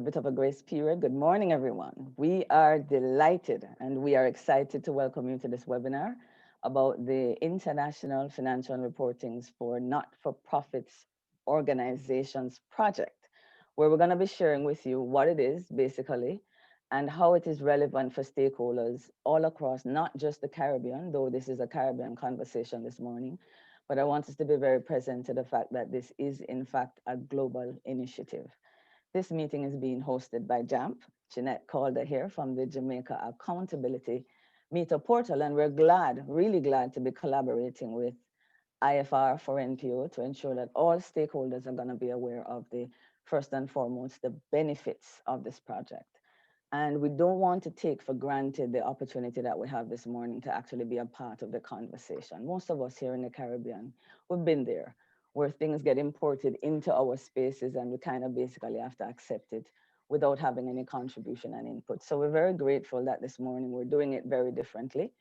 A bit of a grace period. Good morning, everyone. We are delighted and we are excited to welcome you to this webinar about the International Financial Reportings for Not-for-Profits Organizations project, where we're going to be sharing with you what it is, basically, and how it is relevant for stakeholders all across, not just the Caribbean, though this is a Caribbean conversation this morning, but I want us to be very present to the fact that this is, in fact, a global initiative. This meeting is being hosted by JAMP, Jeanette Calder here from the Jamaica Accountability Meter Portal, and we're glad, really glad to be collaborating with IFR for NPO to ensure that all stakeholders are going to be aware of the first and foremost, the benefits of this project. And we don't want to take for granted the opportunity that we have this morning to actually be a part of the conversation. Most of us here in the Caribbean, we've been there, where things get imported into our spaces and we kind of basically have to accept it without having any contribution and input. So we're very grateful that this morning we're doing it very differently,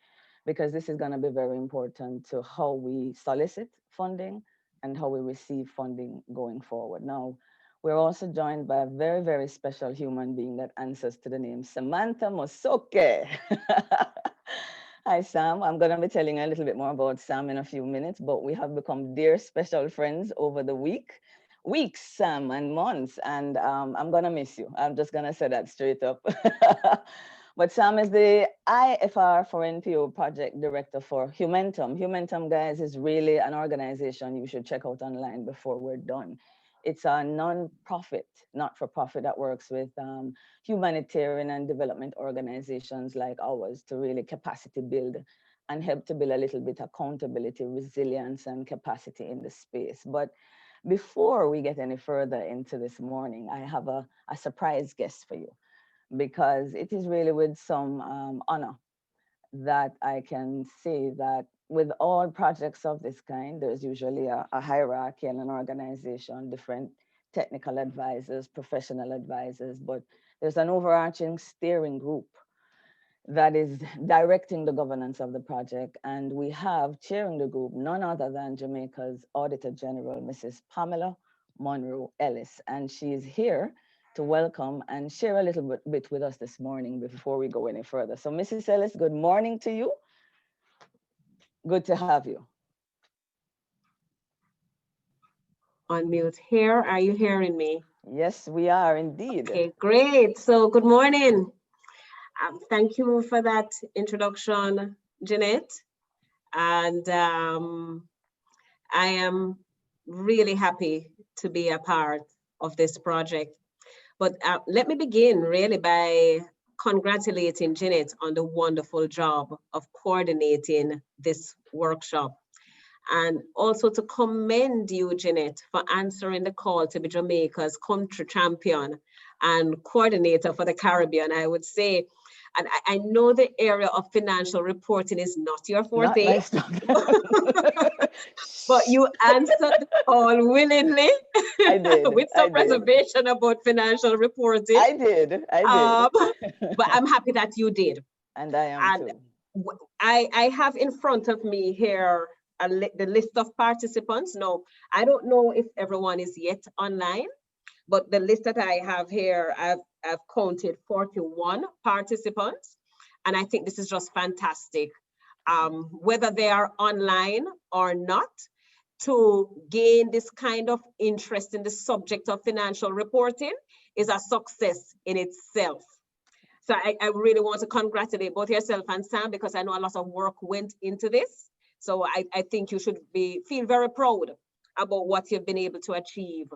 because this is going to be very important to how we solicit funding and how we receive funding going forward. Now, we're also joined by a very, very special human being that answers to the name Samantha Mosoke. Hi, Sam. I'm going to be telling you a little bit more about Sam in a few minutes, but we have become dear special friends over the weeks, Sam, and months, and I'm going to miss you. I'm just going to say that straight up. But Sam is the IFR for NPO project director for Humentum. Humentum, guys, is really an organization you should check out online before we're done. It's a non-profit, not-for-profit that works with humanitarian and development organizations like ours to really capacity build and help to build a little bit accountability, resilience, and capacity in the space. But before we get any further into this morning, I have a surprise guest for you, because it is really with some honor that I can say that with all projects of this kind, there's usually a hierarchy in an organization, different technical advisors, professional advisors, but there's an overarching steering group that is directing the governance of the project. And we have chairing the group none other than Jamaica's Auditor General, Mrs. Pamela Monroe Ellis. And she is here to welcome and share a little bit with us this morning before we go any further. So Mrs. Ellis, good morning to you. Good to have you. On mute here. Are you hearing me? Yes, we are indeed. Okay, great. So good morning. Thank you for that introduction, Jeanette. And I am really happy to be a part of this project. But let me begin really by congratulating Jeanette on the wonderful job of coordinating this workshop. And also to commend you, Jeanette, for answering the call to be Jamaica's country champion and coordinator for the Caribbean. I would say, and I know the area of financial reporting is not your forte, but you answered the call willingly. I did. With some reservation about financial reporting. I did. But I'm happy that you did. And I am too. I have in front of me here the list of participants. Now, I don't know if everyone is yet online, but the list that I have here, I've counted 41 participants. And I think this is just fantastic. Whether they are online or not, to gain this kind of interest in the subject of financial reporting is a success in itself. So I really want to congratulate both yourself and Sam, because I know a lot of work went into this. So I think you should feel very proud about what you've been able to achieve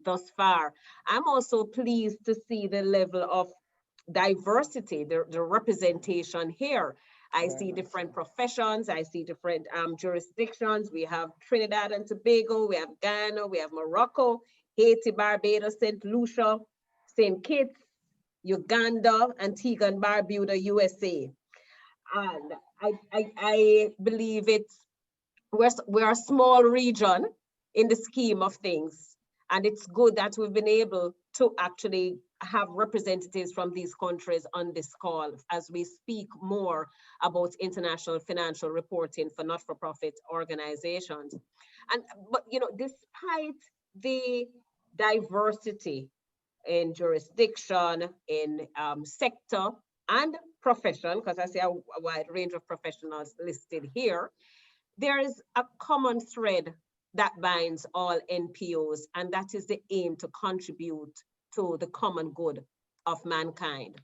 thus far. I'm also pleased to see the level of diversity, the representation here. I see different professions, I see different jurisdictions. We have Trinidad and Tobago, we have Ghana, we have Morocco, Haiti, Barbados, St. Lucia, St. Kitts, Uganda, Antigua and Barbuda, USA. And I believe we're a small region in the scheme of things. And it's good that we've been able to actually have representatives from these countries on this call as we speak more about international financial reporting for not-for-profit organizations. But you know, despite the diversity in jurisdiction, in sector and profession, because I see a wide range of professionals listed here, there is a common thread that binds all NPOs, and that is the aim to contribute to the common good of mankind.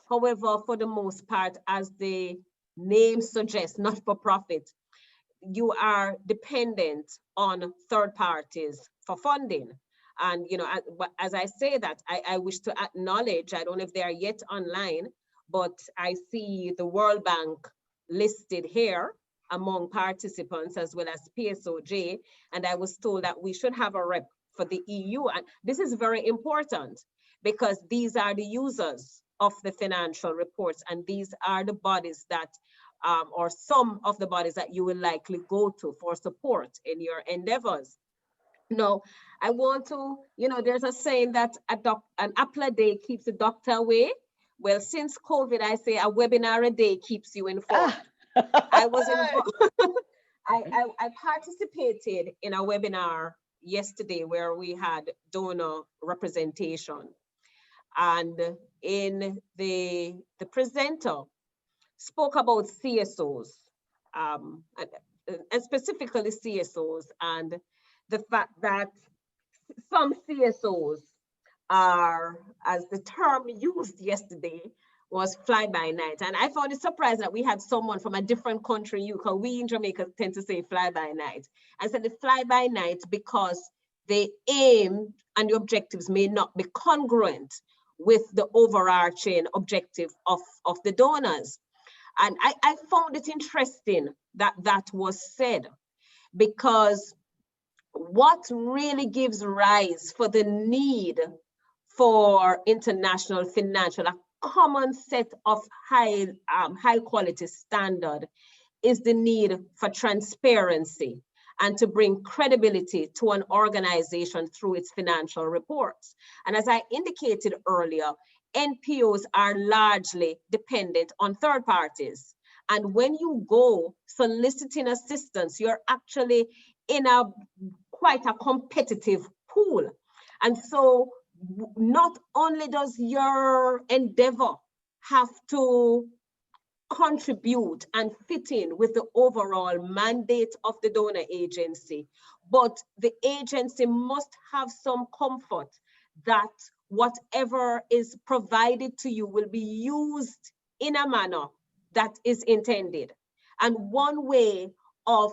However, for the most part, as the name suggests, not for profit, you are dependent on third parties for funding. And, you know, as I say that, I wish to acknowledge, I don't know if they are yet online, but I see the World Bank listed here among participants, as well as PSOJ. And I was told that we should have a rep for the EU. And this is very important because these are the users of the financial reports, and these are the bodies that or some of the bodies that you will likely go to for support in your endeavors. Now, I want to, you know, there's a saying that an apple a day keeps the doctor away. Well, since COVID, I say a webinar a day keeps you informed. I was involved. I participated in a webinar yesterday where we had donor representation, and in the presenter spoke about CSOs, and specifically CSOs, and the fact that some CSOs are, as the term used yesterday, was fly by night. And I found it surprising that we had someone from a different country, because we in Jamaica tend to say fly by night. I said the fly by night because the aim and the objectives may not be congruent with the overarching objective of the donors. And I found it interesting that that was said, because what really gives rise for the need for international financial, a common set of high quality standard, is the need for transparency and to bring credibility to an organization through its financial reports. And as I indicated earlier, NPOs are largely dependent on third parties. And when you go soliciting assistance, you're actually in a quite a competitive pool. And so not only does your endeavor have to contribute and fit in with the overall mandate of the donor agency, but the agency must have some comfort that whatever is provided to you will be used in a manner that is intended. And one way of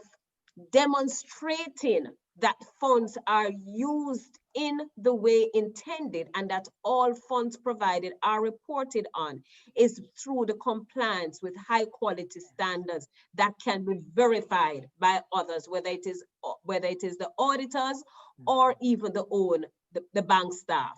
demonstrating that funds are used in the way intended and that all funds provided are reported on is through the compliance with high quality standards that can be verified by others, whether it is the auditors or even the bank staff.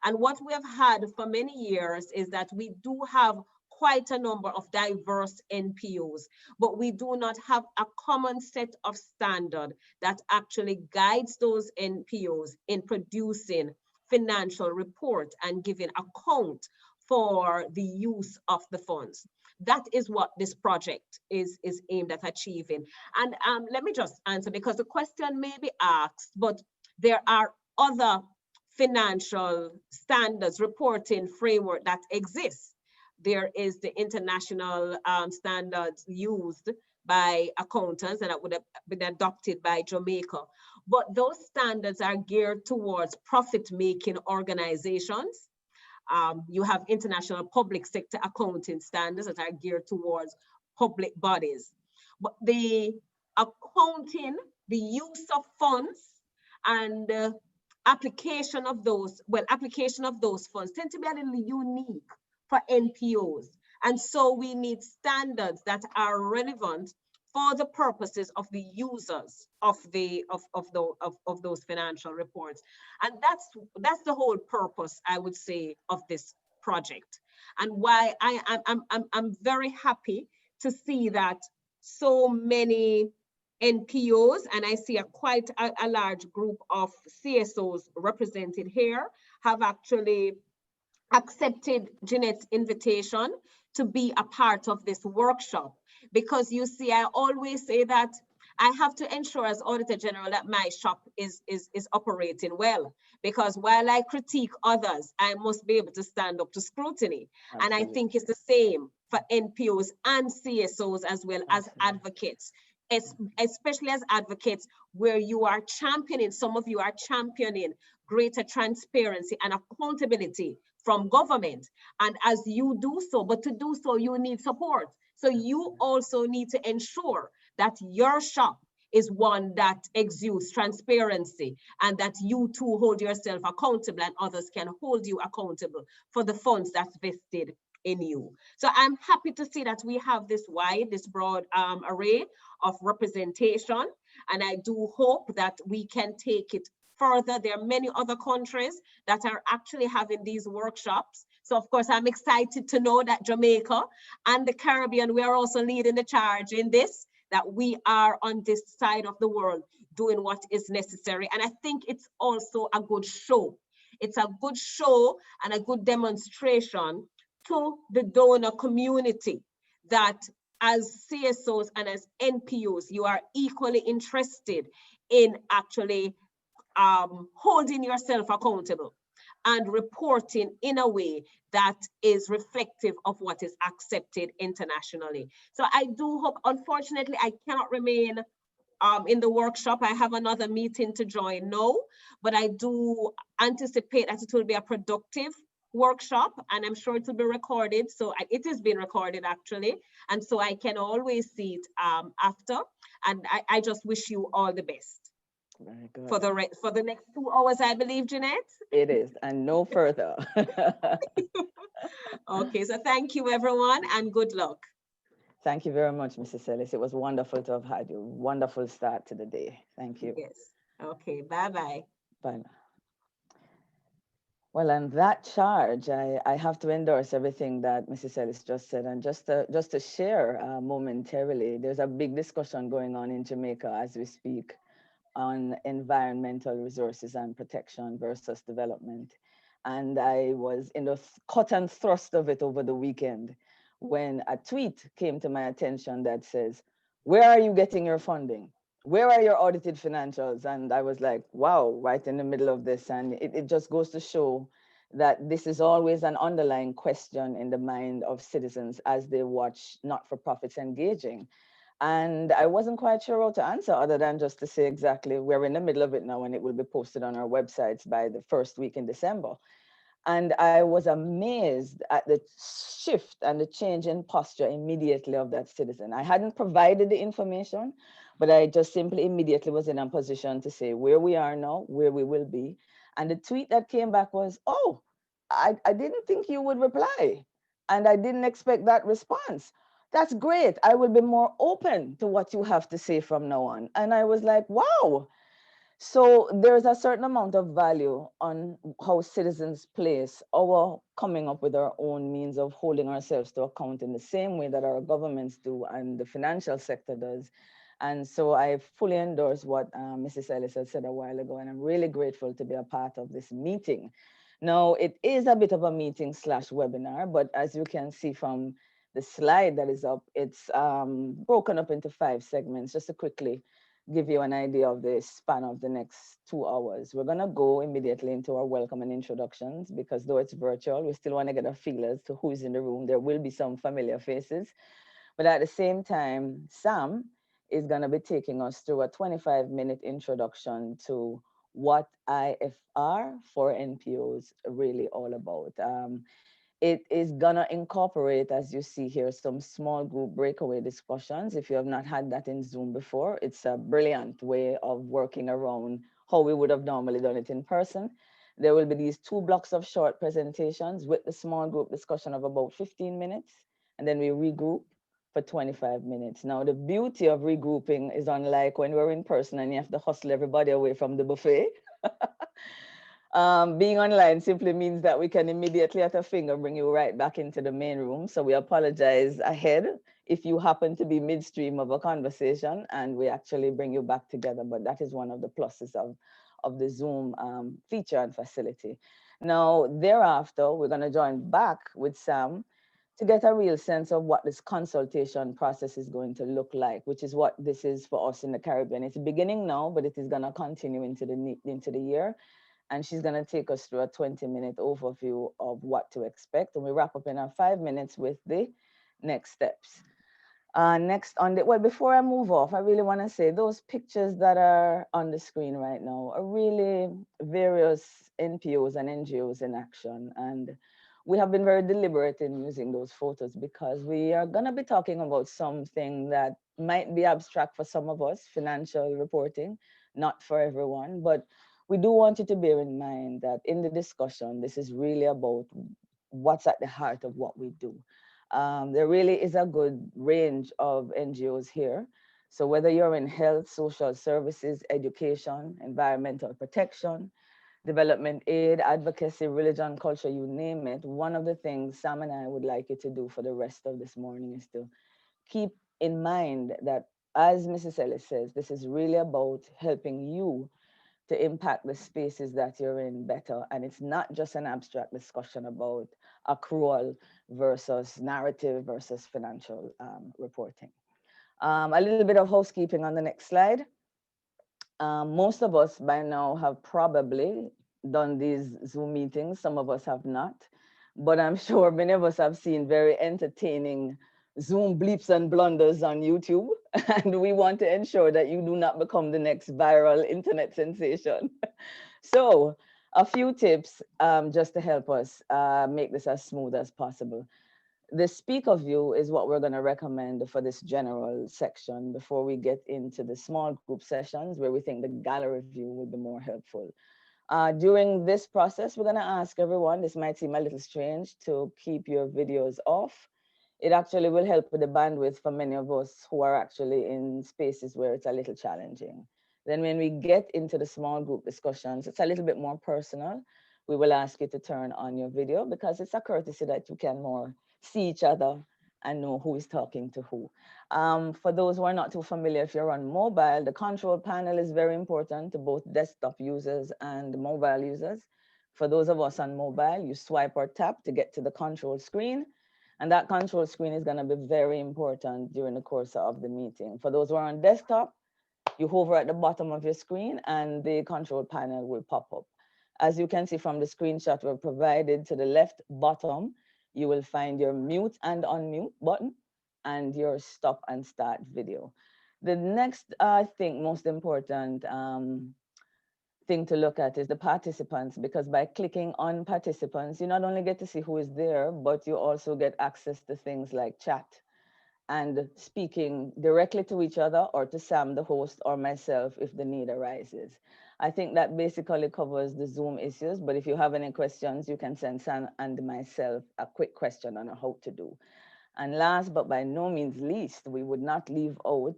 And what we have had for many years is that we do have quite a number of diverse NPOs, but we do not have a common set of standard that actually guides those NPOs in producing financial reports and giving account for the use of the funds. That is what this project is aimed at achieving. And let me just answer, because the question may be asked, but there are other financial standards reporting framework that exists. There is the international standards used by accountants and that would have been adopted by Jamaica. But those standards are geared towards profit-making organizations. You have international public sector accounting standards that are geared towards public bodies. But the accounting, the use of funds and application of those funds tend to be a little unique for NPOs. And so we need standards that are relevant for the purposes of the users of those financial reports. And that's the whole purpose, I would say, of this project. And why I'm very happy to see that so many NPOs, and I see quite a large group of CSOs represented here, have actually accepted Jeanette's invitation to be a part of this workshop. Because you see, I always say that I have to ensure as Auditor General that my shop is operating well. Because while I critique others, I must be able to stand up to scrutiny. And I think it's Absolutely. the same for NPOs and CSOs as well as Absolutely. advocates. Especially as advocates, where you are championing, some of you are championing greater transparency and accountability from government. And as you do so, but to do so, you need support. So you Absolutely. also need to ensure that your shop is one that exudes transparency and that you too hold yourself accountable and others can hold you accountable for the funds that's vested in you. So I'm happy to see that we have this broad array of representation. And I do hope that we can take it further. There are many other countries that are actually having these workshops. So of course, I'm excited to know that Jamaica and the Caribbean, we are also leading the charge in this, that we are on this side of the world doing what is necessary. And I think it's also a good show. It's a good show and a good demonstration to the donor community that as CSOs and as NPOs, you are equally interested in actually holding yourself accountable and reporting in a way that is reflective of what is accepted internationally. So I do hope, unfortunately, I cannot remain in the workshop. I have another meeting to join now, but I do anticipate that it will be a productive workshop, and I'm sure it will be recorded. So it is being recorded actually. And so I can always see it after. And I just wish you all the best Very for good. for the next 2 hours, I believe, Jeanette. It is, and no further. Okay, so thank you everyone and good luck. Thank you very much, Mrs. Ellis. It was wonderful to have had you. Wonderful start to the day. Thank you. Yes. Okay, bye-bye. Bye. Well, and that charge, I have to endorse everything that Mrs. Ellis just said. And just to share momentarily, there's a big discussion going on in Jamaica as we speak on environmental resources and protection versus development. And I was in the cut and thrust of it over the weekend when a tweet came to my attention that says, "Where are you getting your funding? Where are your audited financials?" And I was like, wow, right in the middle of this. And it just goes to show that this is always an underlying question in the mind of citizens as they watch not for profits engaging. And I wasn't quite sure how to answer other than just to say exactly we're in the middle of it now and it will be posted on our websites by the first week in December. And I was amazed at the shift and the change in posture immediately of that citizen. I hadn't provided the information, but I just simply immediately was in a position to say where we are now, where we will be. And the tweet that came back was, "Oh, I didn't think you would reply. And I didn't expect that response. That's great. I will be more open to what you have to say from now on." And I was like, wow. So there's a certain amount of value on how citizens place our coming up with our own means of holding ourselves to account in the same way that our governments do and the financial sector does. And so I fully endorse what Mrs. Ellis had said a while ago, and I'm really grateful to be a part of this meeting. Now, it is a bit of a meeting slash webinar, but as you can see from the slide that is up, it's broken up into 5 segments. Just to quickly give you an idea of the span of the next 2 hours. We're gonna go immediately into our welcome and introductions because though it's virtual, we still wanna get a feel as to who's in the room. There will be some familiar faces, but at the same time, Sam is gonna be taking us through a 25-minute introduction to what IFR for NPOs really all about. It is gonna incorporate, as you see here, some small group breakaway discussions. If you have not had that in Zoom before, it's a brilliant way of working around how we would have normally done it in person. There will be these 2 blocks of short presentations with the small group discussion of about 15 minutes, and then we regroup for 25 minutes. Now, the beauty of regrouping is unlike when we're in person and you have to hustle everybody away from the buffet. Being online simply means that we can immediately at a finger bring you right back into the main room. So we apologize ahead if you happen to be midstream of a conversation and we actually bring you back together. But that is one of the pluses of the Zoom feature and facility. Now, thereafter, we're going to join back with Sam to get a real sense of what this consultation process is going to look like, which is what this is for us in the Caribbean. It's beginning now, but it is going to continue into the year. And she's going to take us through a 20-minute overview of what to expect. And we wrap up in our 5 minutes with the next steps. Next on the, well, before I move off, I really want to say those pictures that are on the screen right now are really various NPOs and NGOs in action. And we have been very deliberate in using those photos because we are going to be talking about something that might be abstract for some of us, financial reporting, not for everyone. But we do want you to bear in mind that in the discussion, this is really about what's at the heart of what we do. There really is a good range of NGOs here. So whether you're in health, social services, education, environmental protection, development aid, advocacy, religion, culture, you name it, one of the things Sam and I would like you to do for the rest of this morning is to keep in mind that, as Mrs. Ellis says, this is really about helping you to impact the spaces that you're in better. And it's not just an abstract discussion about accrual versus narrative versus financial reporting. A little bit of housekeeping on the next slide. Most of us by now have probably done these Zoom meetings. Some of us have not, but I'm sure many of us have seen very entertaining Zoom bleeps and blunders on YouTube. And we want to ensure that you do not become the next viral internet sensation. So a few tips just to help us make this as smooth as possible. The speaker view is what we're going to recommend for this general section before we get into the small group sessions where we think the gallery view will be more helpful. During this process, we're going to ask everyone, this might seem a little strange, to keep your videos off. It actually will help with the bandwidth for many of us who are actually in spaces where it's a little challenging. Then when we get into the small group discussions, it's a little bit more personal. We will ask you to turn on your video because it's a courtesy that you can more see each other and know who is talking to who. For those who are not too familiar, if you're on mobile, the control panel is very important to both desktop users and mobile users. For those of us on mobile, you swipe or tap to get to the control screen. And that control screen is going to be very important during the course of the meeting. For those who are on desktop, you hover at the bottom of your screen and the control panel will pop up. As you can see from the screenshot we've provided, to the left bottom, you will find your mute and unmute button and your stop and start video. The next, I think, most important thing to look at is the participants, because by clicking on participants, you not only get to see who is there, but you also get access to things like chat and speaking directly to each other or to Sam, the host, or myself if the need arises. I think that basically covers the Zoom issues, but if you have any questions, you can send Sam and myself a quick question on how to do. And last but by no means least, we would not leave out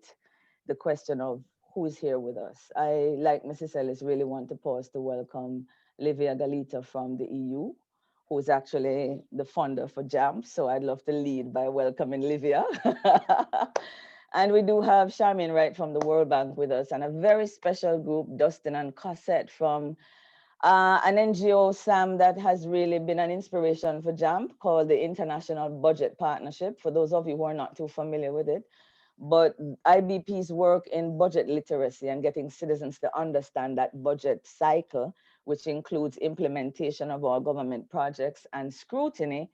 the question of who is here with us. I, like Mrs. Ellis, really want to pause to welcome Livia Galita from the EU, who is actually the funder for JAMP. So I'd love to lead by welcoming Livia. And we do have Charmaine Wright from the World Bank with us, and a very special group, Dustin and Cosette from an NGO, Sam, that has really been an inspiration for JAMP, called the International Budget Partnership, for those of you who are not too familiar with it. But IBP's work in budget literacy and getting citizens to understand that budget cycle, which includes implementation of our government projects and scrutiny,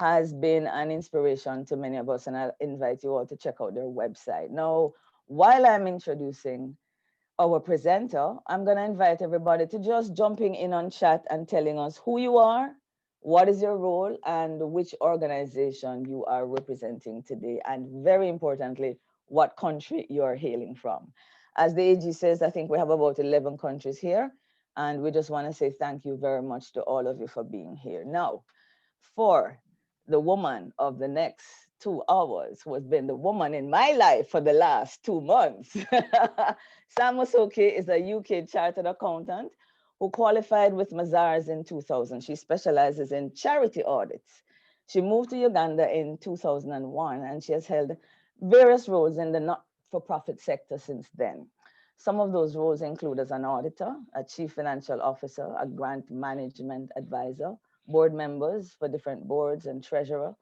has been an inspiration to many of us. And I'll invite you all to check out their website. Now, while I'm introducing our presenter, I'm going to invite everybody to just jumping in on chat and telling us who you are, what is your role, and which organization you are representing today. And very importantly, what country you are hailing from. As the AG says, I think we have about 11 countries here. And we just want to say thank you very much to all of you for being here. Now, for the woman of the next 2 hours, who has been the woman in my life for the last 2 months. Sam Osoke is a UK chartered accountant who qualified with Mazars in 2000. She specializes in charity audits. She moved to Uganda in 2001, and she has held various roles in the not-for-profit sector since then. Some of those roles include as an auditor, a chief financial officer, a grant management advisor, board members for different boards, and treasurer.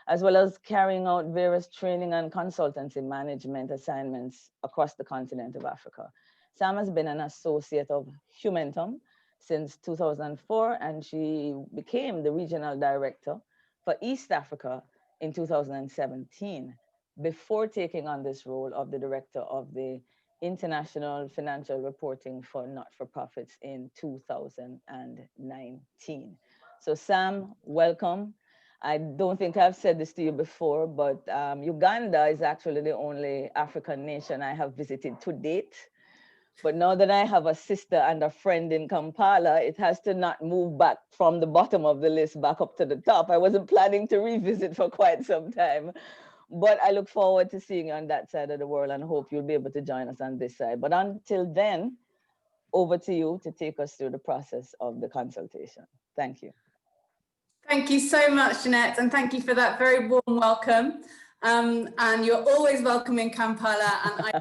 as well as carrying out various training and consultancy management assignments across the continent of Africa. Sam has been an associate of Humentum since 2004, and she became the regional director for East Africa in 2017, before taking on this role of the director of the International Financial Reporting for Not-for-Profits in 2019. So Sam, welcome. I don't think I've said this to you before, but Uganda is actually the only African nation I have visited to date. But now that I have a sister and a friend in Kampala, it has to not move back from the bottom of the list back up to the top. I wasn't planning to revisit for quite some time, but I look forward to seeing you on that side of the world and hope you'll be able to join us on this side. But until then, over to you to take us through the process of the consultation. Thank you. Thank you so much, Jeanette, and thank you for that very warm welcome. And you're always welcome in Kampala, and my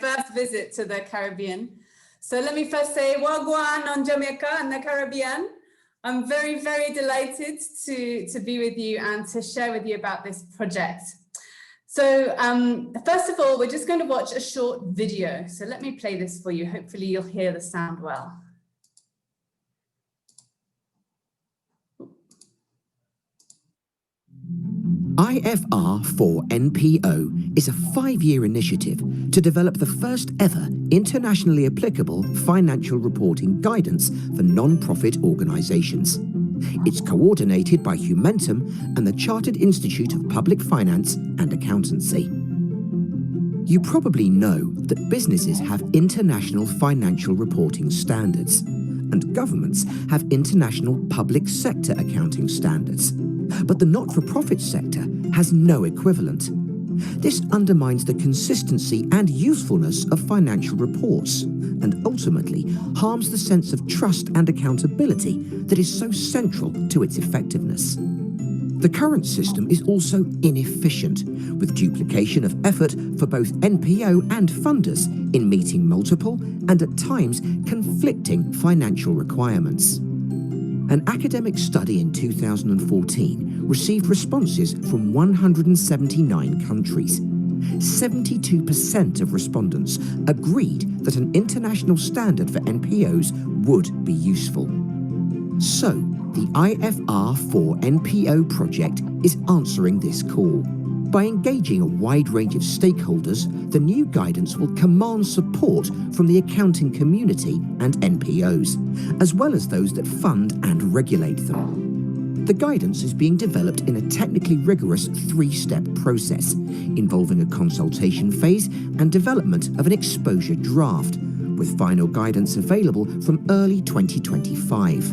first visit to the Caribbean. So let me first say, Wagwan on Jamaica and the Caribbean. I'm very, very delighted to be with you and to share with you about this project. So first of all, we're just going to watch a short video. So let me play this for you. Hopefully you'll hear the sound well. IFR for NPO is a 5-year initiative to develop the first ever internationally applicable financial reporting guidance for non-profit organisations. It's coordinated by Humentum and the Chartered Institute of Public Finance and Accountancy. You probably know that businesses have international financial reporting standards, and governments have international public sector accounting standards. But the not-for-profit sector has no equivalent. This undermines the consistency and usefulness of financial reports and ultimately harms the sense of trust and accountability that is so central to its effectiveness. The current system is also inefficient, with duplication of effort for both NPO and funders in meeting multiple and at times conflicting financial requirements. An academic study in 2014 received responses from 179 countries. 72% of respondents agreed that an international standard for NPOs would be useful. So, the IFR for NPO project is answering this call. By engaging a wide range of stakeholders, the new guidance will command support from the accounting community and NPOs, as well as those that fund and regulate them. The guidance is being developed in a technically rigorous 3-step process, involving a consultation phase and development of an exposure draft, with final guidance available from early 2025.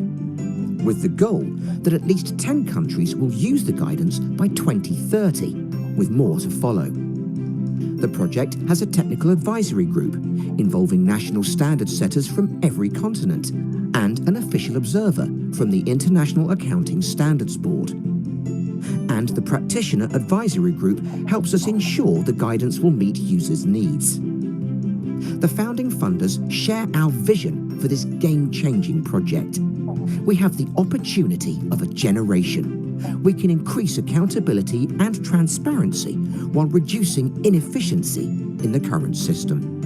With the goal that at least 10 countries will use the guidance by 2030, with more to follow. The project has a technical advisory group involving national standard setters from every continent and an official observer from the International Accounting Standards Board. And the practitioner advisory group helps us ensure the guidance will meet users' needs. The founding funders share our vision for this game-changing project. We have the opportunity of a generation. We can increase accountability and transparency while reducing inefficiency in the current system.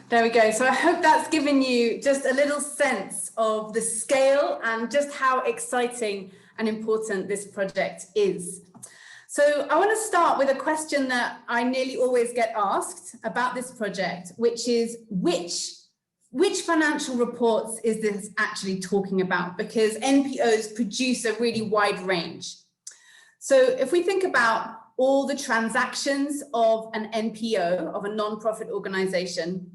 There we go. So I hope that's given you just a little sense of the scale and just how exciting and important this project is. So I want to start with a question that I nearly always get asked about this project, which is which financial reports is this actually talking about? Because NPOs produce a really wide range. So if we think about all the transactions of an NPO, of a non-profit organization,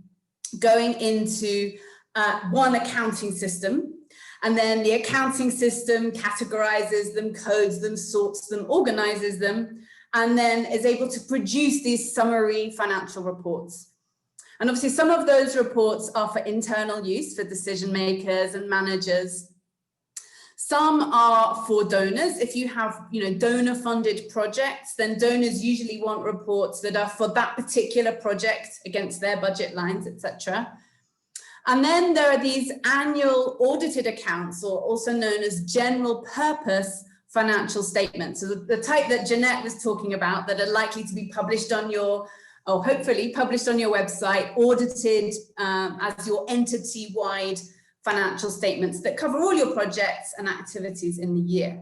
going into one accounting system, and then the accounting system categorizes them, codes them, sorts them, organizes them, and then is able to produce these summary financial reports. And obviously some of those reports are for internal use for decision makers and managers. Some are for donors. If you have, donor funded projects, then donors usually want reports that are for that particular project against their budget lines, etc. And then there are these annual audited accounts, or also known as general purpose financial statements. So the type that Jeanette was talking about, that are likely to be published on your, or hopefully published on your website, audited as your entity-wide financial statements that cover all your projects and activities in the year.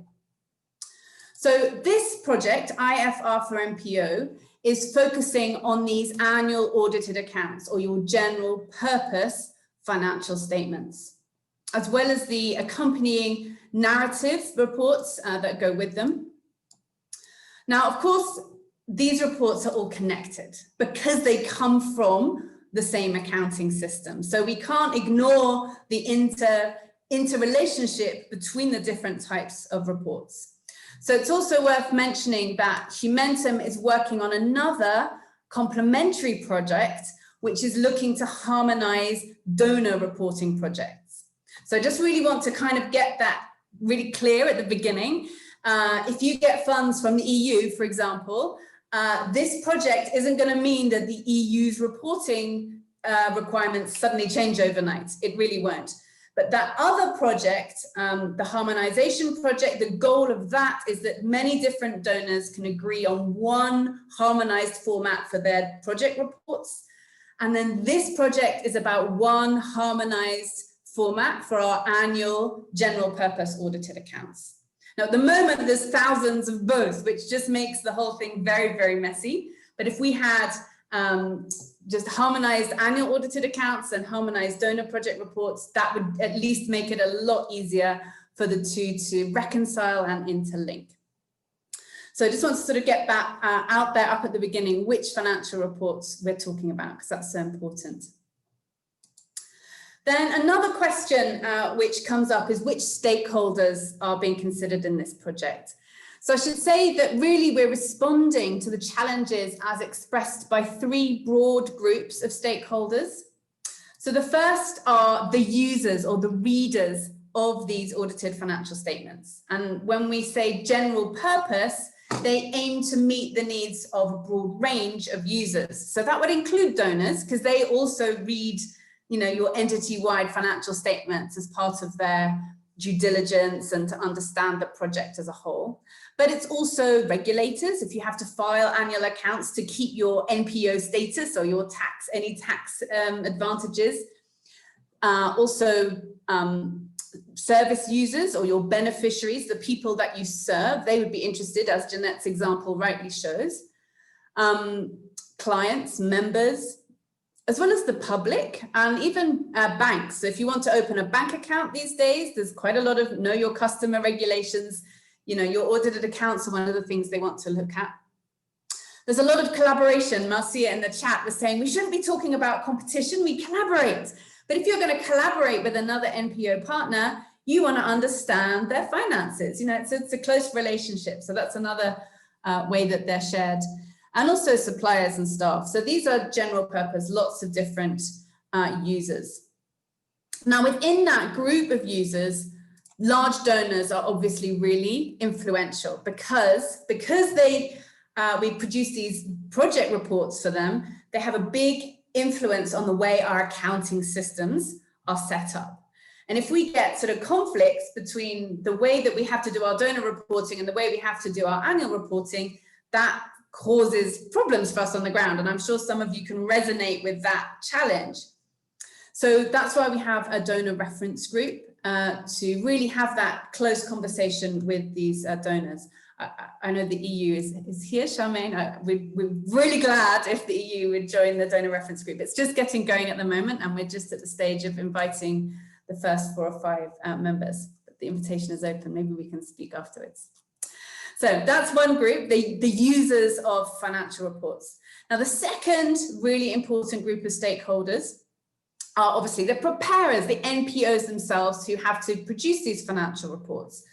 So this project, IFR for NPO, is focusing on these annual audited accounts, or your general purpose financial statements, as well as the accompanying narrative reports that go with them. Now, of course, these reports are all connected because they come from the same accounting system. So we can't ignore the interrelationship between the different types of reports. So it's also worth mentioning that Humentum is working on another complementary project, which is looking to harmonize donor reporting projects. So I just really want to kind of get that really clear at the beginning. If you get funds from the EU, for example, this project isn't going to mean that the EU's reporting requirements suddenly change overnight. It really won't. But that other project, the harmonization project, the goal of that is that many different donors can agree on one harmonized format for their project reports. And then this project is about one harmonized format for our annual general purpose audited accounts. Now, at the moment, there's thousands of both, which just makes the whole thing very, very messy. But if we had just harmonized annual audited accounts and harmonized donor project reports, that would at least make it a lot easier for the two to reconcile and interlink. So I just want to sort of get that out there up at the beginning, which financial reports we're talking about, because that's so important. Then another question which comes up is which stakeholders are being considered in this project. So I should say that really we're responding to the challenges as expressed by three broad groups of stakeholders. So the first are the users or the readers of these audited financial statements. And when we say general purpose, they aim to meet the needs of a broad range of users. So that would include donors, because they also read, your entity-wide financial statements as part of their due diligence and to understand the project as a whole. But it's also regulators, if you have to file annual accounts to keep your NPO status or your any tax advantages. Also, service users or your beneficiaries, the people that you serve, they would be interested, as Jeanette's example rightly shows. Clients, members, as well as the public and even banks. So if you want to open a bank account these days, there's quite a lot of know your customer regulations. Your audited accounts are one of the things they want to look at. There's a lot of collaboration. Marcia in the chat was saying we shouldn't be talking about competition, we collaborate. But if you're going to collaborate with another NPO partner, you want to understand their finances. It's a close relationship. So that's another way that they're shared. And also suppliers and staff. So these are general purpose, lots of different users. Now, within that group of users, large donors are obviously really influential because we produce these project reports for them. They have a big influence on the way our accounting systems are set up. And if we get sort of conflicts between the way that we have to do our donor reporting and the way we have to do our annual reporting, that causes problems for us on the ground. And I'm sure some of you can resonate with that challenge. So that's why we have a donor reference group to really have that close conversation with these donors. I know the EU is here, Charmaine. We're really glad if the EU would join the donor reference group. It's just getting going at the moment, and we're just at the stage of inviting the first 4 or 5 members. But the invitation is open. Maybe we can speak afterwards. So that's one group, the users of financial reports. Now, the second really important group of stakeholders are obviously the preparers, the NPOs themselves, who have to produce these financial reports.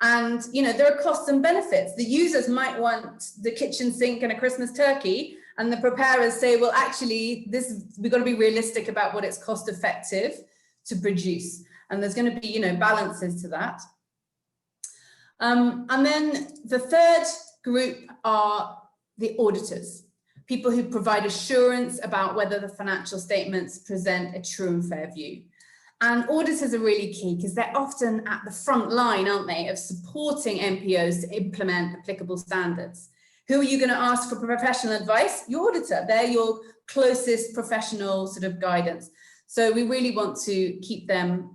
And, there are costs and benefits. The users might want the kitchen sink and a Christmas turkey, and the preparers say, well, actually, we've got to be realistic about what it's cost effective to produce. And there's going to be, balances to that. And then the third group are the auditors. people who provide assurance about whether the financial statements present a true and fair view. And auditors are really key because they're often at the front line, aren't they, of supporting NPOs to implement applicable standards. Who are you going to ask for professional advice? Your auditor. They're your closest professional sort of guidance. So we really want to keep them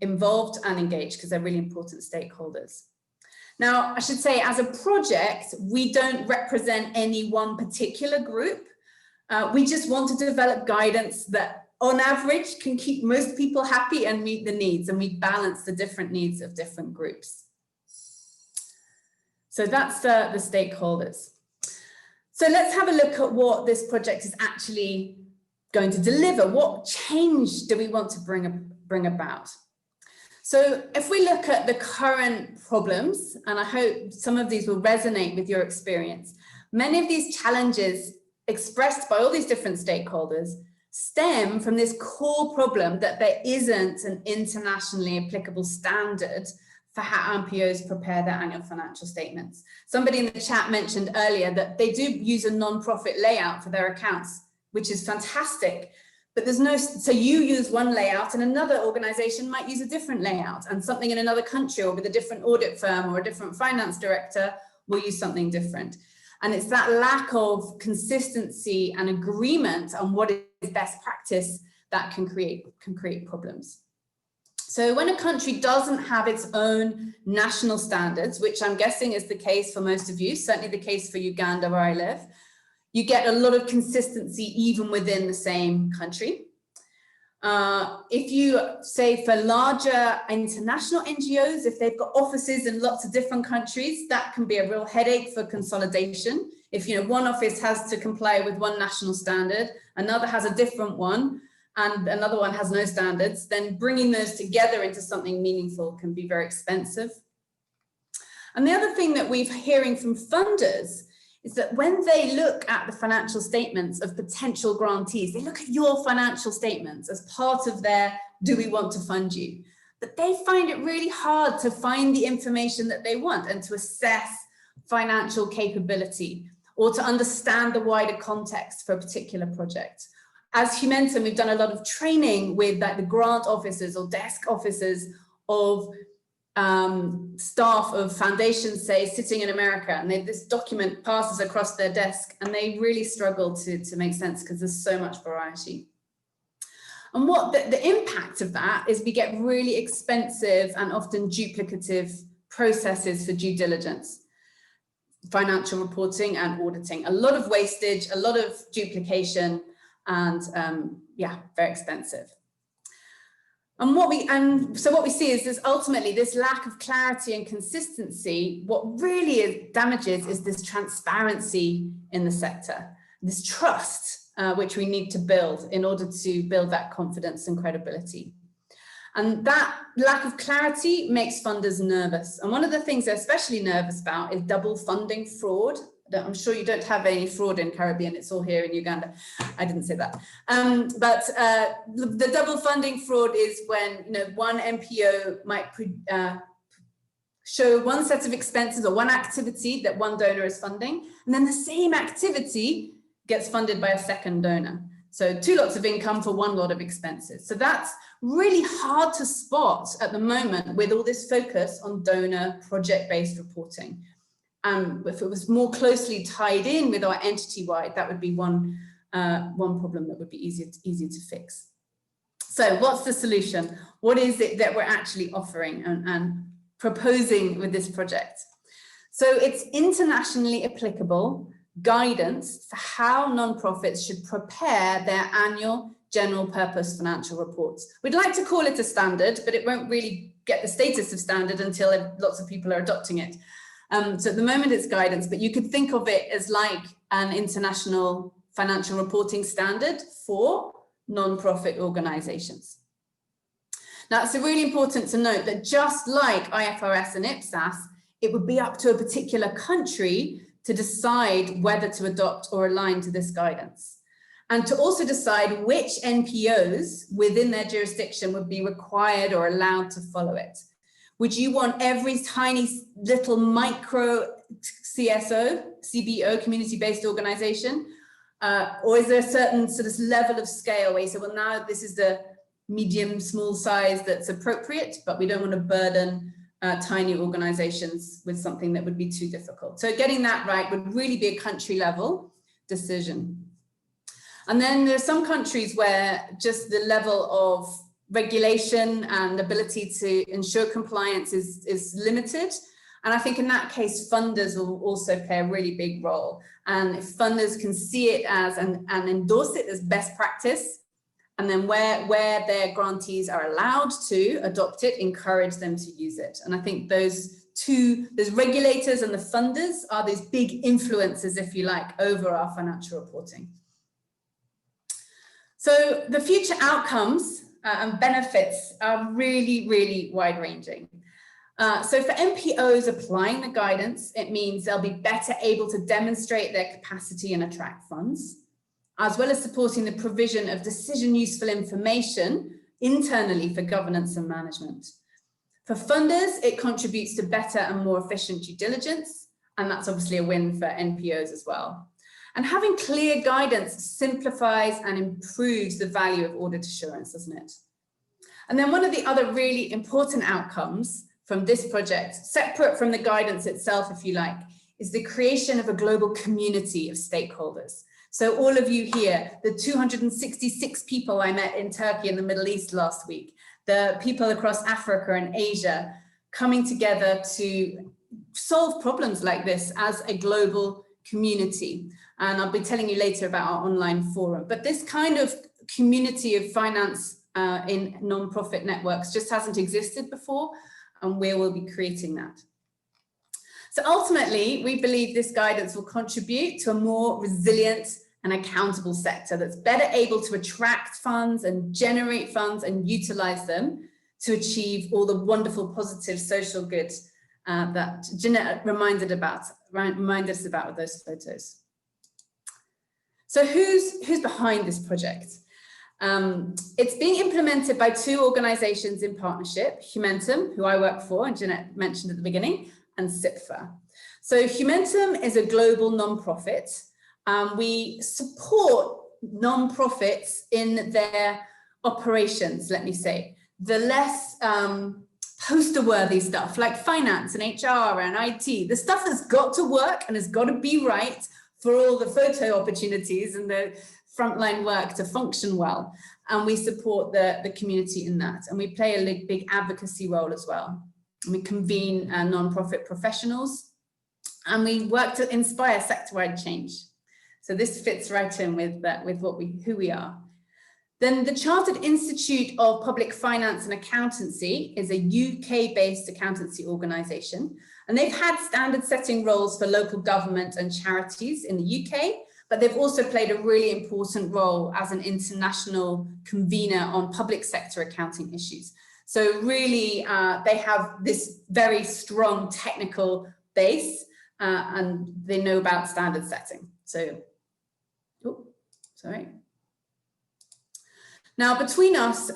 involved and engaged because they're really important stakeholders. Now, I should say, as a project, we don't represent any one particular group. We just want to develop guidance that, on average, can keep most people happy and meet the needs, and we balance the different needs of different groups. So that's the stakeholders. So let's have a look at what this project is actually going to deliver. What change do we want to bring about? So if we look at the current problems, and I hope some of these will resonate with your experience, many of these challenges expressed by all these different stakeholders stem from this core problem that there isn't an internationally applicable standard for how NPOs prepare their annual financial statements. Somebody in the chat mentioned earlier that they do use a non-profit layout for their accounts, which is fantastic. But there's no, so you use one layout and another organization might use a different layout, and something in another country or with a different audit firm or a different finance director will use something different. And it's that lack of consistency and agreement on what is best practice that can create problems. So when a country doesn't have its own national standards, which I'm guessing is the case for most of you, certainly the case for Uganda where I live, you get a lot of consistency even within the same country. If you say for larger international NGOs, if they've got offices in lots of different countries, that can be a real headache for consolidation. If one office has to comply with one national standard, another has a different one, and another one has no standards, then bringing those together into something meaningful can be very expensive. And the other thing that we're hearing from funders is that when they look at the financial statements of potential grantees, they look at your financial statements as part of their, do we want to fund you? But they find it really hard to find the information that they want and to assess financial capability or to understand the wider context for a particular project. As Humentum, we've done a lot of training with the grant officers or desk officers of staff of foundations, say, sitting in America, and this document passes across their desk and they really struggle to make sense because there's so much variety. And what the impact of that is we get really expensive and often duplicative processes for due diligence, financial reporting and auditing, a lot of wastage, a lot of duplication, and yeah, very expensive. And so what we see is this ultimately this lack of clarity and consistency. What really damages is this transparency in the sector, this trust which we need to build in order to build that confidence and credibility. And that lack of clarity makes funders nervous. And one of the things they're especially nervous about is double funding fraud. I'm sure you don't have any fraud in Caribbean, it's all here in Uganda. I didn't say that. But the double funding fraud is when one NPO might show one set of expenses or one activity that one donor is funding, and then the same activity gets funded by a second donor. So 2 lots of income for 1 lot of expenses. So that's really hard to spot at the moment with all this focus on donor project-based reporting. If it was more closely tied in with our entity-wide, that would be one problem that would be easier to fix. So what's the solution? What is it that we're actually offering and proposing with this project? So it's internationally applicable guidance for how nonprofits should prepare their annual general purpose financial reports. We'd like to call it a standard, but it won't really get the status of standard until lots of people are adopting it. So at the moment it's guidance, but you could think of it as like an international financial reporting standard for non-profit organizations. Now, it's really important to note that just like IFRS and IPSAS, it would be up to a particular country to decide whether to adopt or align to this guidance, and to also decide which NPOs within their jurisdiction would be required or allowed to follow it. Would you want every tiny little micro CBO, community-based organization? Or is there a certain sort of level of scale where you say, well, now this is the medium, small size that's appropriate, but we don't want to burden tiny organizations with something that would be too difficult. So getting that right would really be a country level decision. And then there are some countries where just the level of regulation and ability to ensure compliance is limited. And I think in that case, funders will also play a really big role. And if funders can see it as and endorse it as best practice, and then where their grantees are allowed to adopt it, encourage them to use it. And I think those regulators and the funders are these big influencers, if you like, over our financial reporting. So the future outcomes and benefits are really, really wide-ranging. So for NPOs applying the guidance, it means they'll be better able to demonstrate their capacity and attract funds, as well as supporting the provision of decision-useful information internally for governance and management. For funders, it contributes to better and more efficient due diligence, and that's obviously a win for NPOs as well. And having clear guidance simplifies and improves the value of audit assurance, doesn't it? And then one of the other really important outcomes from this project, separate from the guidance itself, if you like, is the creation of a global community of stakeholders. So all of you here, the 266 people I met in Turkey and the Middle East last week, the people across Africa and Asia coming together to solve problems like this as a global community. And I'll be telling you later about our online forum. But this kind of community of finance in non-profit networks just hasn't existed before, and we will be creating that. So ultimately, we believe this guidance will contribute to a more resilient and accountable sector that's better able to attract funds and generate funds and utilize them to achieve all the wonderful positive social good that Jeanette reminded us about with those photos. So who's behind this project? It's being implemented by two organizations in partnership, Humentum, who I work for, and Jeanette mentioned at the beginning, and CIPFA. So Humentum is a global non-profit. We support non-profits in their operations, let me say. The less poster-worthy stuff like finance and HR and IT, the stuff that's got to work and has got to be right for all the photo opportunities and the frontline work to function well. And we support the community in that. And we play a big advocacy role as well. And we convene non-profit professionals, and we work to inspire sector-wide change. So this fits right in with who we are. Then the Chartered Institute of Public Finance and Accountancy is a UK-based accountancy organisation, and they've had standard setting roles for local government and charities in the UK, but they've also played a really important role as an international convener on public sector accounting issues. So really, they have this very strong technical base, and they know about standard setting. So, oh, sorry. Now, between us,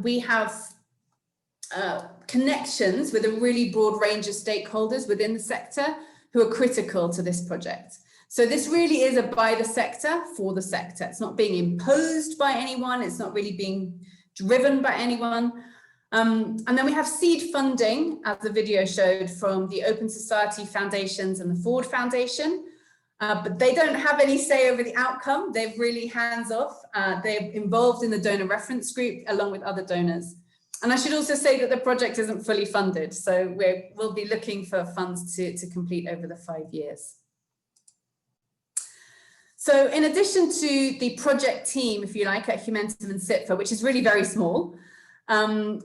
we have connections with a really broad range of stakeholders within the sector who are critical to this project. So this really is a by the sector, for the sector. It's not being imposed by anyone. It's not really being driven by anyone. And then we have seed funding, as the video showed, from the Open Society Foundations and the Ford Foundation. But they don't have any say over the outcome. They're really hands-off. They're involved in the donor reference group along with other donors. And I should also say that the project isn't fully funded. So we'll be looking for funds to complete over the 5 years. So in addition to the project team, if you like, at Humentum and CIPFA, which is really very small,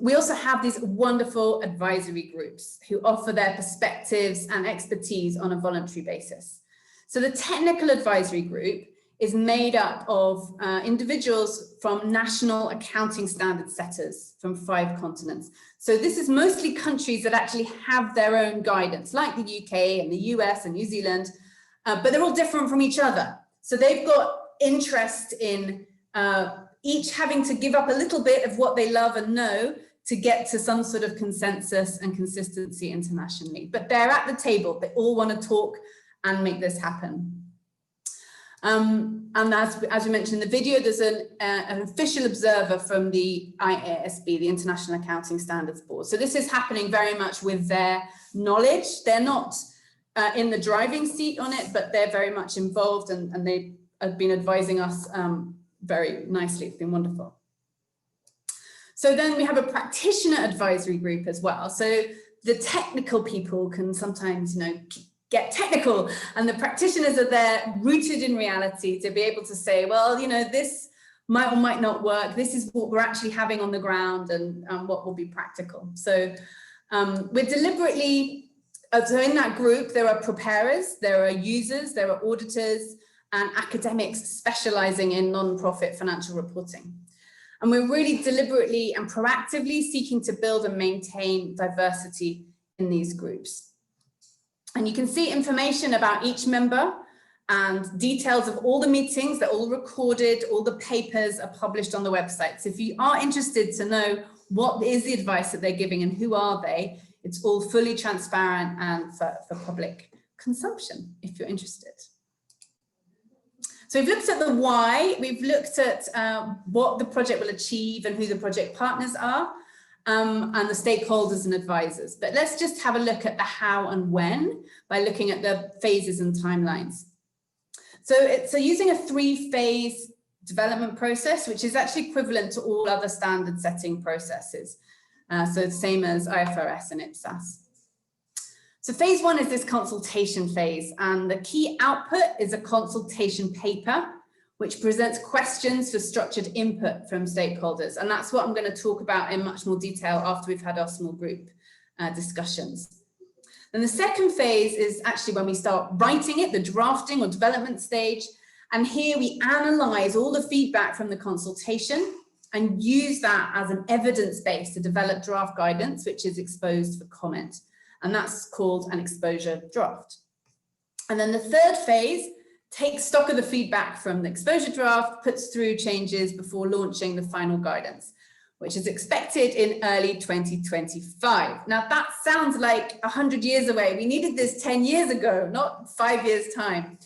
we also have these wonderful advisory groups who offer their perspectives and expertise on a voluntary basis. So the technical advisory group is made up of individuals from national accounting standard setters from 5 continents. So this is mostly countries that actually have their own guidance, like the UK and the US and New Zealand, but they're all different from each other. So they've got interest in each having to give up a little bit of what they love and know to get to some sort of consensus and consistency internationally. But they're at the table. They all want to talk and make this happen. And as we mentioned in the video, there's an official observer from the IASB, the International Accounting Standards Board. So this is happening very much with their knowledge. They're not in the driving seat on it, but they're very much involved, and they have been advising us very nicely. It's been wonderful. So then we have a practitioner advisory group as well. So the technical people can sometimes, get technical, and the practitioners are there rooted in reality to be able to say, well, this might or might not work. This is what we're actually having on the ground, and what will be practical. So we're deliberately, so in that group, there are preparers, there are users, there are auditors, and academics specializing in non-profit financial reporting. And we're really deliberately and proactively seeking to build and maintain diversity in these groups. And you can see information about each member and details of all the meetings. They're all recorded, all the papers are published on the website. So if you are interested to know what is the advice that they're giving and who are they, it's all fully transparent and for public consumption, if you're interested. So we've looked at the why, we've looked at what the project will achieve and who the project partners are, and the stakeholders and advisors. But let's just have a look at the how and when by looking at the phases and timelines. So using a 3-phase development process, which is actually equivalent to all other standard setting processes. So the same as IFRS and IPSAS. So phase 1 is this consultation phase, and the key output is a consultation paper, which presents questions for structured input from stakeholders. And that's what I'm going to talk about in much more detail after we've had our small group discussions. Then the second phase is actually when we start writing it, the drafting or development stage. And here we analyze all the feedback from the consultation and use that as an evidence base to develop draft guidance, which is exposed for comment. And that's called an exposure draft. And then the third phase takes stock of the feedback from the exposure draft, puts through changes before launching the final guidance, which is expected in early 2025. Now that sounds like 100 years away. We needed this 10 years ago, not 5 years' time.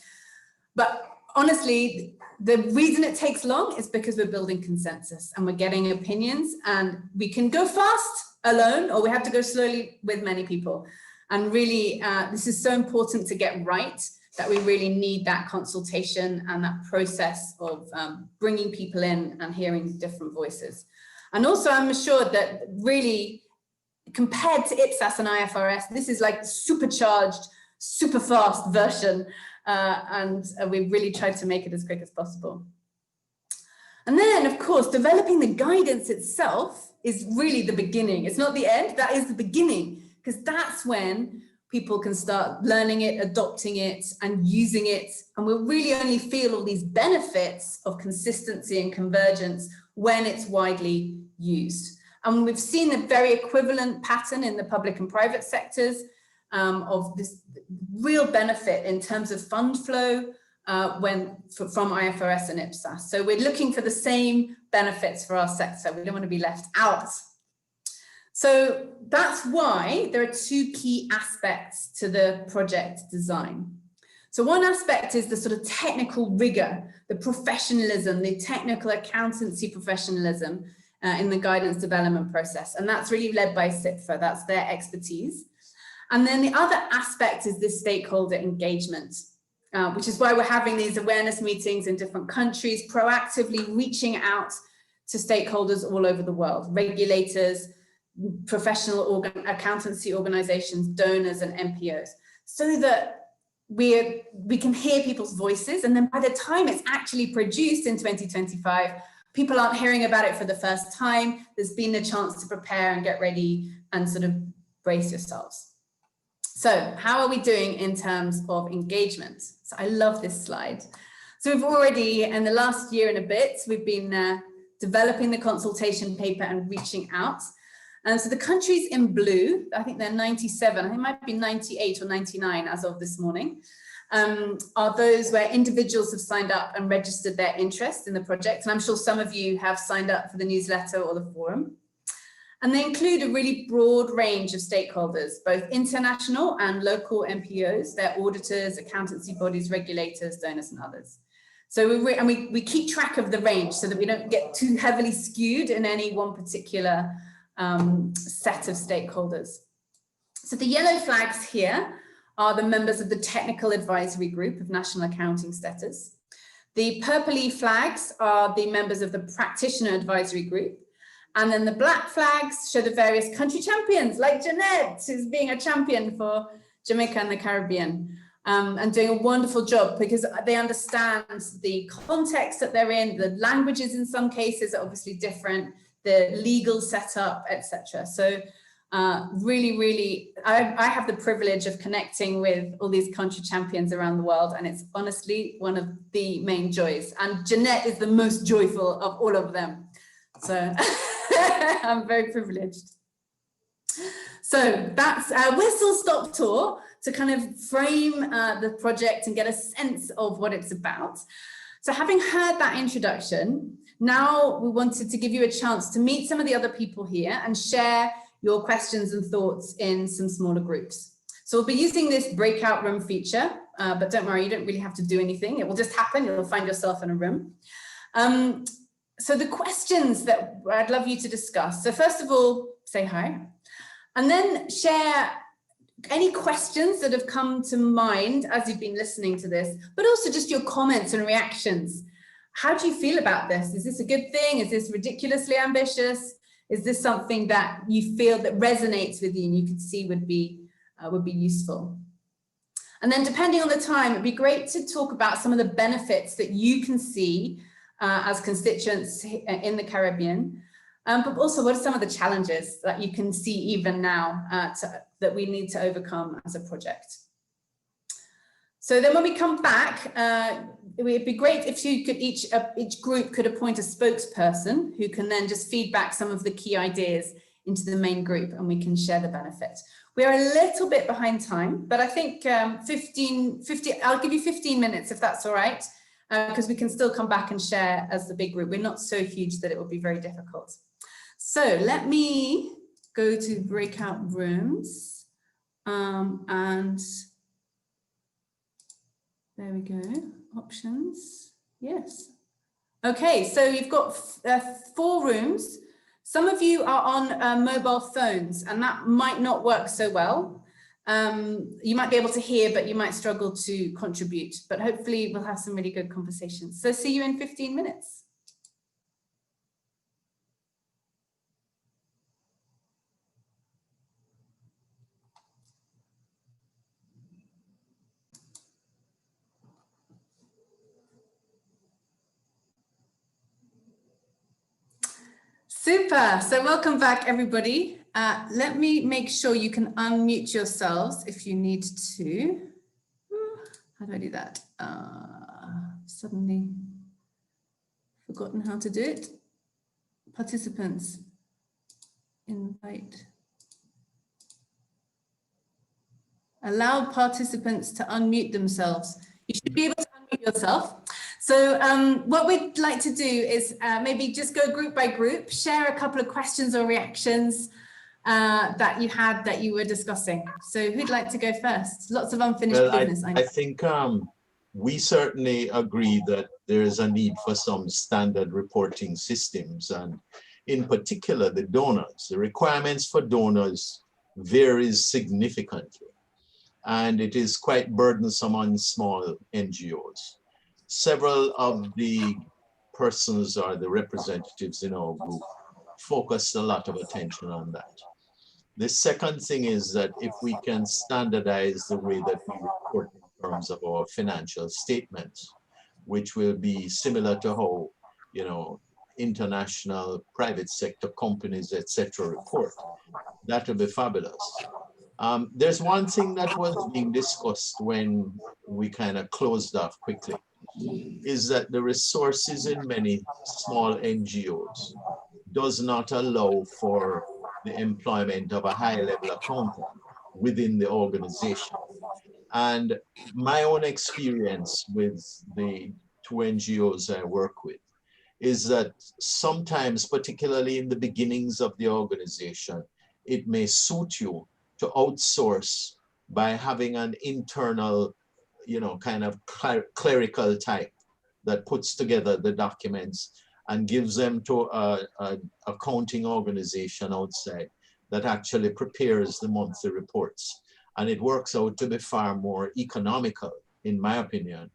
But honestly, the reason it takes long is because we're building consensus and we're getting opinions, and we can go fast alone, or we have to go slowly with many people. And really, this is so important to get right, that we really need that consultation and that process of bringing people in and hearing different voices. And also, I'm assured that really, compared to IPSAS and IFRS, this is like supercharged, super fast version. And we really tried to make it as quick as possible. And then, of course, developing the guidance itself is really the beginning. It's not the end, that is the beginning, because that's when people can start learning it, adopting it, and using it. And we'll really only feel all these benefits of consistency and convergence when it's widely used. And we've seen a very equivalent pattern in the public and private sectors of this real benefit in terms of fund flow from IFRS and IPSAS. So we're looking for the same benefits for our sector. We don't want to be left out. So that's why there are 2 key aspects to the project design. So one aspect is the sort of technical rigor, the professionalism, the technical accountancy professionalism in the guidance development process. And that's really led by CIPFA, that's their expertise. And then the other aspect is this stakeholder engagement, which is why we're having these awareness meetings in different countries, proactively reaching out to stakeholders all over the world, regulators, professional accountancy organizations, donors, and NPOs, so that we can hear people's voices. And then by the time it's actually produced in 2025, people aren't hearing about it for the first time. There's been a chance to prepare and get ready and sort of brace yourselves. So how are we doing in terms of engagement? So I love this slide. So we've already, in the last year and a bit, we've been developing the consultation paper and reaching out. And so the countries in blue, I think they're 97, I think it might be 98 or 99 as of this morning, are those where individuals have signed up and registered their interest in the project. And I'm sure some of you have signed up for the newsletter or the forum. And they include a really broad range of stakeholders, both international and local NPOs, their auditors, accountancy bodies, regulators, donors, and others. So we keep track of the range so that we don't get too heavily skewed in any one particular set of stakeholders. So the yellow flags here are the members of the Technical Advisory Group of National Accounting Setters. The purpley flags are the members of the Practitioner Advisory Group. And then the black flags show the various country champions, like Jeanette, who's being a champion for Jamaica and the Caribbean, and doing a wonderful job because they understand the context that they're in, the languages in some cases are obviously different, the legal setup, etc. So really, I have the privilege of connecting with all these country champions around the world, and it's honestly one of the main joys. And Jeanette is the most joyful of all of them. So I'm very privileged. So that's a whistle-stop tour to kind of frame the project and get a sense of what it's about. So having heard that introduction, now we wanted to give you a chance to meet some of the other people here and share your questions and thoughts in some smaller groups. So we'll be using this breakout room feature, but don't worry, you don't really have to do anything. It will just happen. You'll find yourself in a room. So the questions that I'd love you to discuss. So first of all, say hi, and then share any questions that have come to mind as you've been listening to this, but also just your comments and reactions. How do you feel about this? Is this a good thing? Is this ridiculously ambitious? Is this something that you feel that resonates with you and you could see would be useful? And then depending on the time, it'd be great to talk about some of the benefits that you can see as constituents in the Caribbean, but also what are some of the challenges that you can see even now that we need to overcome as a project. So then when we come back, it would be great if you could each group could appoint a spokesperson who can then just feedback some of the key ideas into the main group, and we can share the benefit. We are a little bit behind time, but I think 15, I'll give you 15 minutes if that's all right, because we can still come back and share as the big group. We're not so huge that it will be very difficult. So let me go to breakout rooms, and there we go, options, yes. Okay, so you've got 4 rooms. Some of you are on mobile phones, and that might not work so well. You might be able to hear, but you might struggle to contribute, but hopefully we'll have some really good conversations. So see you in 15 minutes. Super, so welcome back everybody. Let me make sure you can unmute yourselves if you need to. How do I do that? Suddenly forgotten how to do it. Participants, invite. Allow participants to unmute themselves. You should be able to unmute yourself. So what we'd like to do is maybe just go group by group, share a couple of questions or reactions that you had that you were discussing. So who'd like to go first? Lots of unfinished business. I think we certainly agree that there is a need for some standard reporting systems, and in particular the donors. The requirements for donors varies significantly, and it is quite burdensome on small NGOs. Several of the persons or the representatives in our group focused a lot of attention on that. The second thing is that if we can standardize the way that we report in terms of our financial statements, which will be similar to how, international private sector companies, etc., report, that will be fabulous. There's one thing that was being discussed when we kind of closed off quickly, is that the resources in many small NGOs does not allow for the employment of a high-level accountant within the organization. And my own experience with the 2 NGOs I work with is that sometimes, particularly in the beginnings of the organization, it may suit you to outsource by having an internal, kind of clerical type that puts together the documents and gives them to a accounting organization outside that actually prepares the monthly reports. And it works out to be far more economical, in my opinion,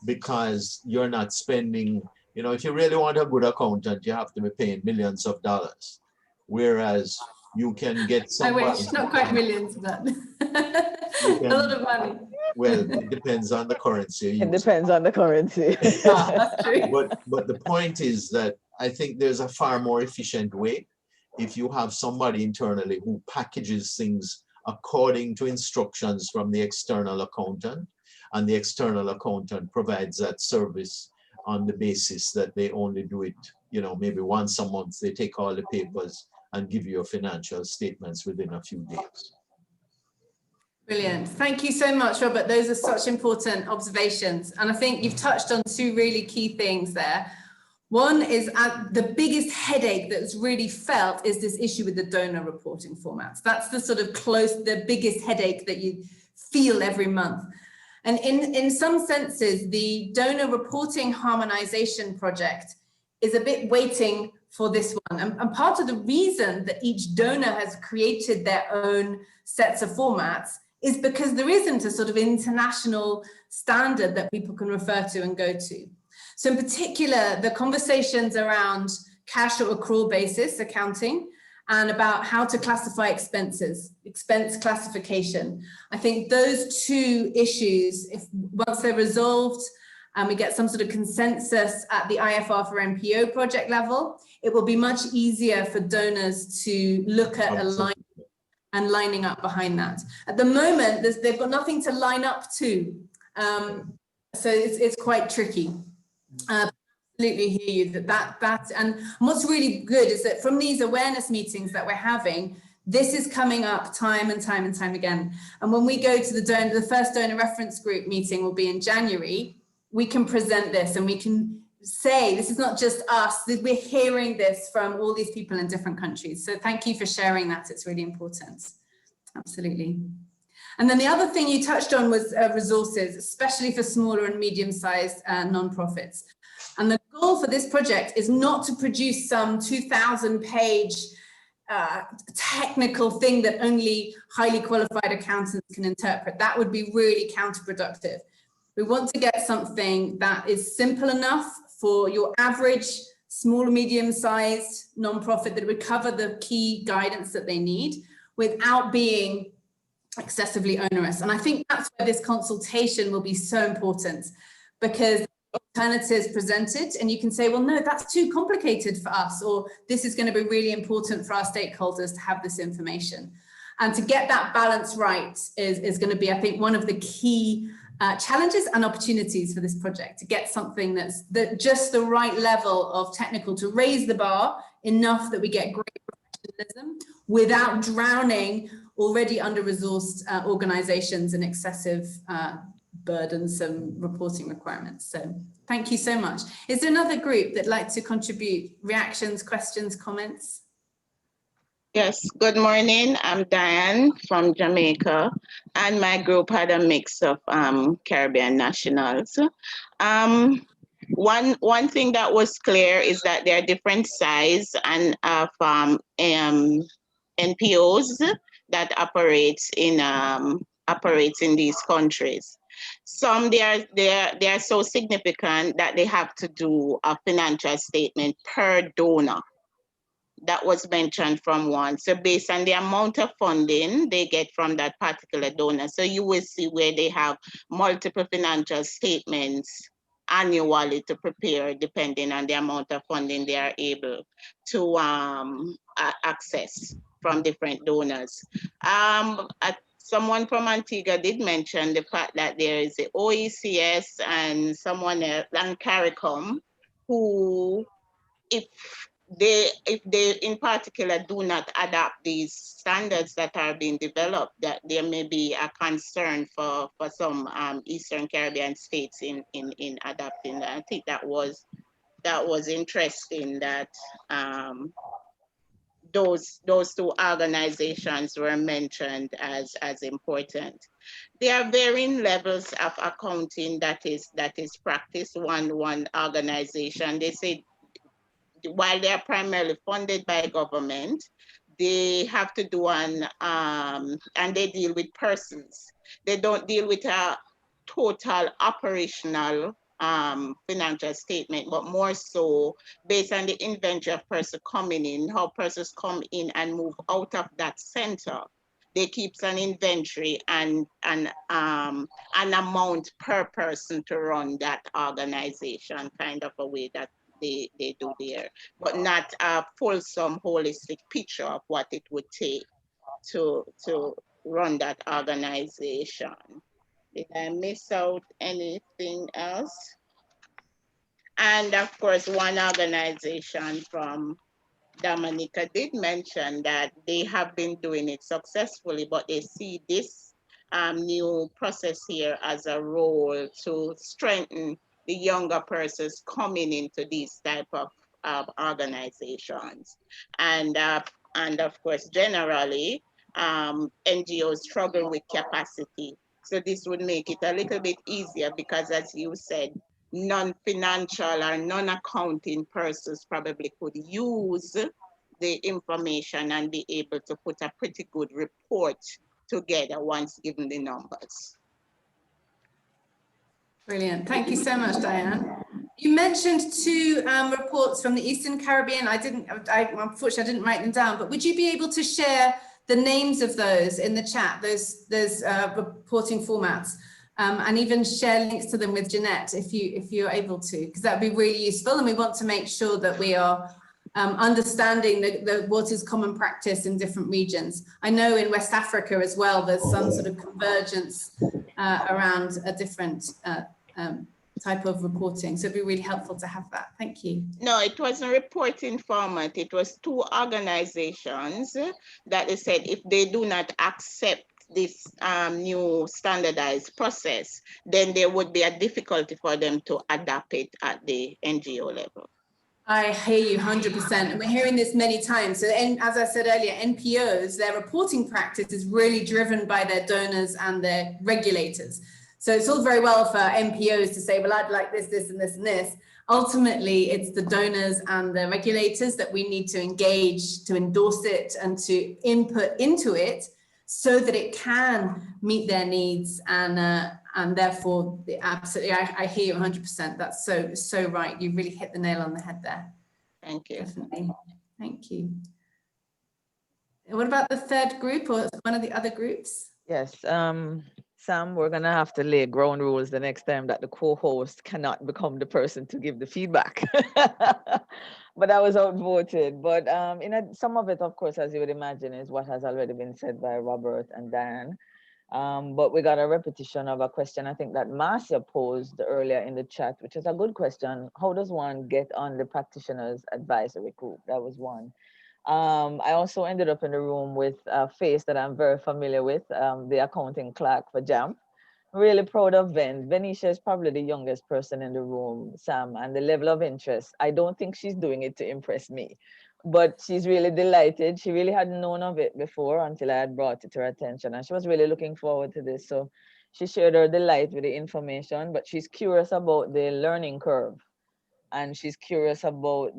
because you're not spending, you know, if you really want a good accountant, you have to be paying millions of dollars. Whereas you can get I somebody. wish, not quite millions, but a lot of money. Well, it depends on the currency you It use. depends on the currency. That's true. But the point is that I think there's a far more efficient way if you have somebody internally who packages things according to instructions from the external accountant, and the external accountant provides that service on the basis that they only do it, you know, maybe once a month. They take all the papers and give you your financial statements within a few days. Brilliant. Thank you so much, Robert. Those are such important observations. And I think you've touched on two really key things there. One is the biggest headache that's really felt is this issue with the donor reporting formats. That's the sort of the biggest headache that you feel every month. And in some senses, the donor reporting harmonization project is a bit waiting for this one. And part of the reason that each donor has created their own sets of formats is because there isn't a sort of international standard that people can refer to and go to. So in particular, the conversations around cash or accrual basis accounting and about how to classify expenses, expense classification. I think those two issues, if once they're resolved and we get some sort of consensus at the IFR for NPO project level, it will be much easier for donors to look at alignment and lining up behind that. At the moment, they've got nothing to line up to. So it's quite tricky. Absolutely hear you and what's really good is that from these awareness meetings that we're having, this is coming up time and time again. And when we go to the first donor reference group meeting will be in January, we can present this and we can say, this is not just us, we're hearing this from all these people in different countries. So thank you for sharing that, it's really important. Absolutely. And then the other thing you touched on was resources, especially for smaller and medium-sized nonprofits. And the goal for this project is not to produce some 2,000-page technical thing that only highly qualified accountants can interpret. That would be really counterproductive. We want to get something that is simple enough for your average small or medium-sized nonprofit that would cover the key guidance that they need without being excessively onerous. And I think that's where this consultation will be so important, because alternatives presented and you can say, well, no, that's too complicated for us, or this is going to be really important for our stakeholders to have this information. And to get that balance right is going to be, I think, one of the key challenges and opportunities for this project, to get something that's just the right level of technical to raise the bar enough that we get great professionalism without drowning already under-resourced organizations and excessive burdensome reporting requirements. So thank you so much. Is there another group that'd like to contribute reactions, questions, comments? Yes, good morning. I'm Diane from Jamaica, and my group had a mix of Caribbean nationals. One thing that was clear is that there are different size and NPOs that operates in these countries. Some they are so significant that they have to do a financial statement per donor. That was mentioned from one. So based on the amount of funding they get from that particular donor. So you will see where they have multiple financial statements annually to prepare, depending on the amount of funding they are able to access from different donors. Someone from Antigua did mention the fact that there is the OECS and someone else, and CARICOM, who, if they in particular do not adopt these standards that are being developed, that there may be a concern for some Eastern Caribbean states in adopting that. I think that was interesting, that those two organizations were mentioned as important. There are varying levels of accounting that is practiced. One organization, they say, while they are primarily funded by government, they have to do and they deal with persons. They don't deal with a total operational financial statement, but more so based on the inventory of person coming in, how persons come in and move out of that center. They keep an inventory and an amount per person to run that organization, kind of a way that they do there, but not a fulsome holistic picture of what it would take to run that organization. Did I miss out anything else? And of course, one organization from Dominica did mention that they have been doing it successfully, but they see this new process here as a role to strengthen the younger persons coming into these type of organizations. And of course, generally, NGOs struggle with capacity. So this would make it a little bit easier because, as you said, non-financial or non-accounting persons probably could use the information and be able to put a pretty good report together once given the numbers. Brilliant. Thank you so much, Diane. You mentioned two reports from the Eastern Caribbean. Unfortunately, I didn't write them down, but would you be able to share the names of those in the chat, those reporting formats, and even share links to them with Jeanette if you're able to, because that would be really useful. And we want to make sure that we are understanding what is common practice in different regions. I know in West Africa as well, there's some sort of convergence around a different type of reporting. So it'd be really helpful to have that. Thank you. No, it wasn't a reporting format. It was two organizations that they said if they do not accept this new standardized process, then there would be a difficulty for them to adapt it at the NGO level. I hear you 100%, and we're hearing this many times. So, as I said earlier, NPOs, their reporting practice is really driven by their donors and their regulators. So it's all very well for NPOs to say, well, I'd like this, this, and this, and this. Ultimately, it's the donors and the regulators that we need to engage to endorse it and to input into it so that it can meet their needs. And therefore, absolutely, I hear you 100%. That's so right. You really hit the nail on the head there. Thank you. Definitely. Thank you. What about the third group or one of the other groups? Yes, Sam, we're going to have to lay ground rules the next time that the co-host cannot become the person to give the feedback. But I was outvoted. But some of it, of course, as you would imagine, is what has already been said by Robert and Diane. But we got a repetition of a question I think that Marcia posed earlier in the chat, which is a good question. How does one get on the practitioners advisory group? That was one. I also ended up in the room with a face that I'm very familiar with, the accounting clerk for JAMP. Really proud of Ven. Venetia is probably the youngest person in the room, Sam, and the level of interest. I don't think she's doing it to impress me, but she's really delighted. She really hadn't known of it before until I had brought it to her attention, and she was really looking forward to this. So she shared her delight with the information, but she's curious about the learning curve, and she's curious about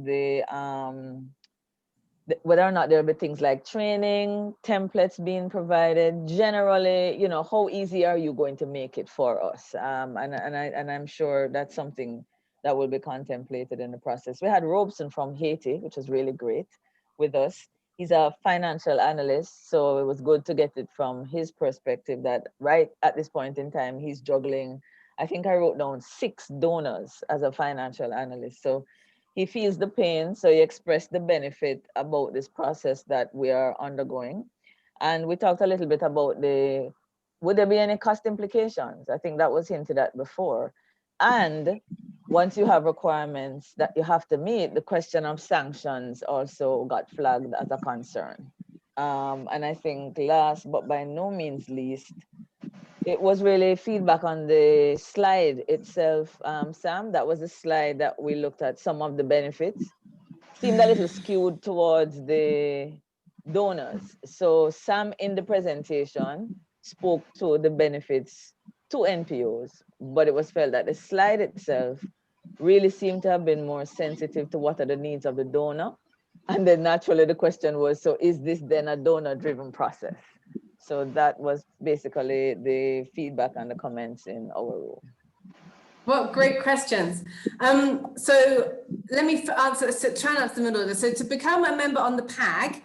whether or not there'll be things like training, templates being provided. Generally, how easy are you going to make it for us? And I'm sure that's something that will be contemplated in the process. We had Robeson from Haiti, which was really great, with us. He's a financial analyst, so it was good to get it from his perspective that right at this point in time, he's juggling, I think I wrote down 6 donors as a financial analyst. So he feels the pain, so he expressed the benefit about this process that we are undergoing. And we talked a little bit about would there be any cost implications? I think that was hinted at before. And once you have requirements that you have to meet, the question of sanctions also got flagged as a concern. And I think last, but by no means least, it was really feedback on the slide itself, Sam. That was a slide that we looked at some of the benefits. Seemed a little skewed towards the donors. So Sam in the presentation spoke to the benefits to NPOs, but it was felt that the slide itself really seemed to have been more sensitive to what are the needs of the donor. And then naturally the question was, so is this then a donor-driven process? So that was basically the feedback and the comments in our room. Well, great questions. So let me answer, so try and answer them in order. So to become a member on the PAG,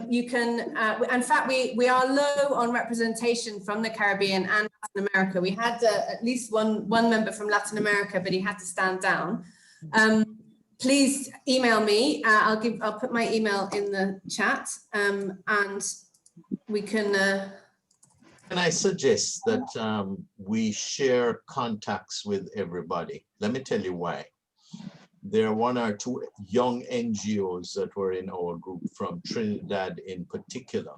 you can, in fact, we are low on representation from the Caribbean and Latin America. We had at least one member from Latin America, but he had to stand down. Please email me. I'll put my email in the chat, and we can. Can I suggest that we share contacts with everybody? Let me tell you why. There are 1 or 2 young NGOs that were in our group from Trinidad in particular,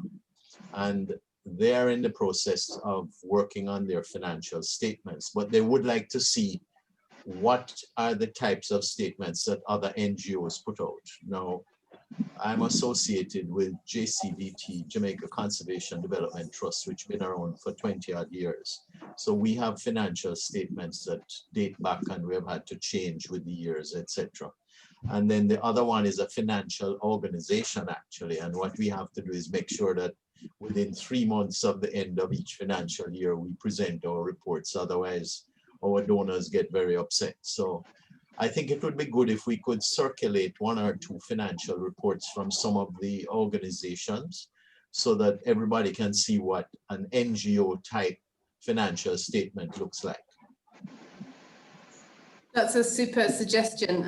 and they're in the process of working on their financial statements, but they would like to see what are the types of statements that other NGOs put out. Now, I'm associated with JCDT, Jamaica Conservation Development Trust, which has been around for 20 odd years. So we have financial statements that date back and we have had to change with the years, etc. And then the other one is a financial organization actually. And what we have to do is make sure that within 3 months of the end of each financial year, we present our reports. Otherwise, our donors get very upset. So I think it would be good if we could circulate 1 or 2 financial reports from some of the organizations so that everybody can see what an NGO type financial statement looks like. That's a super suggestion.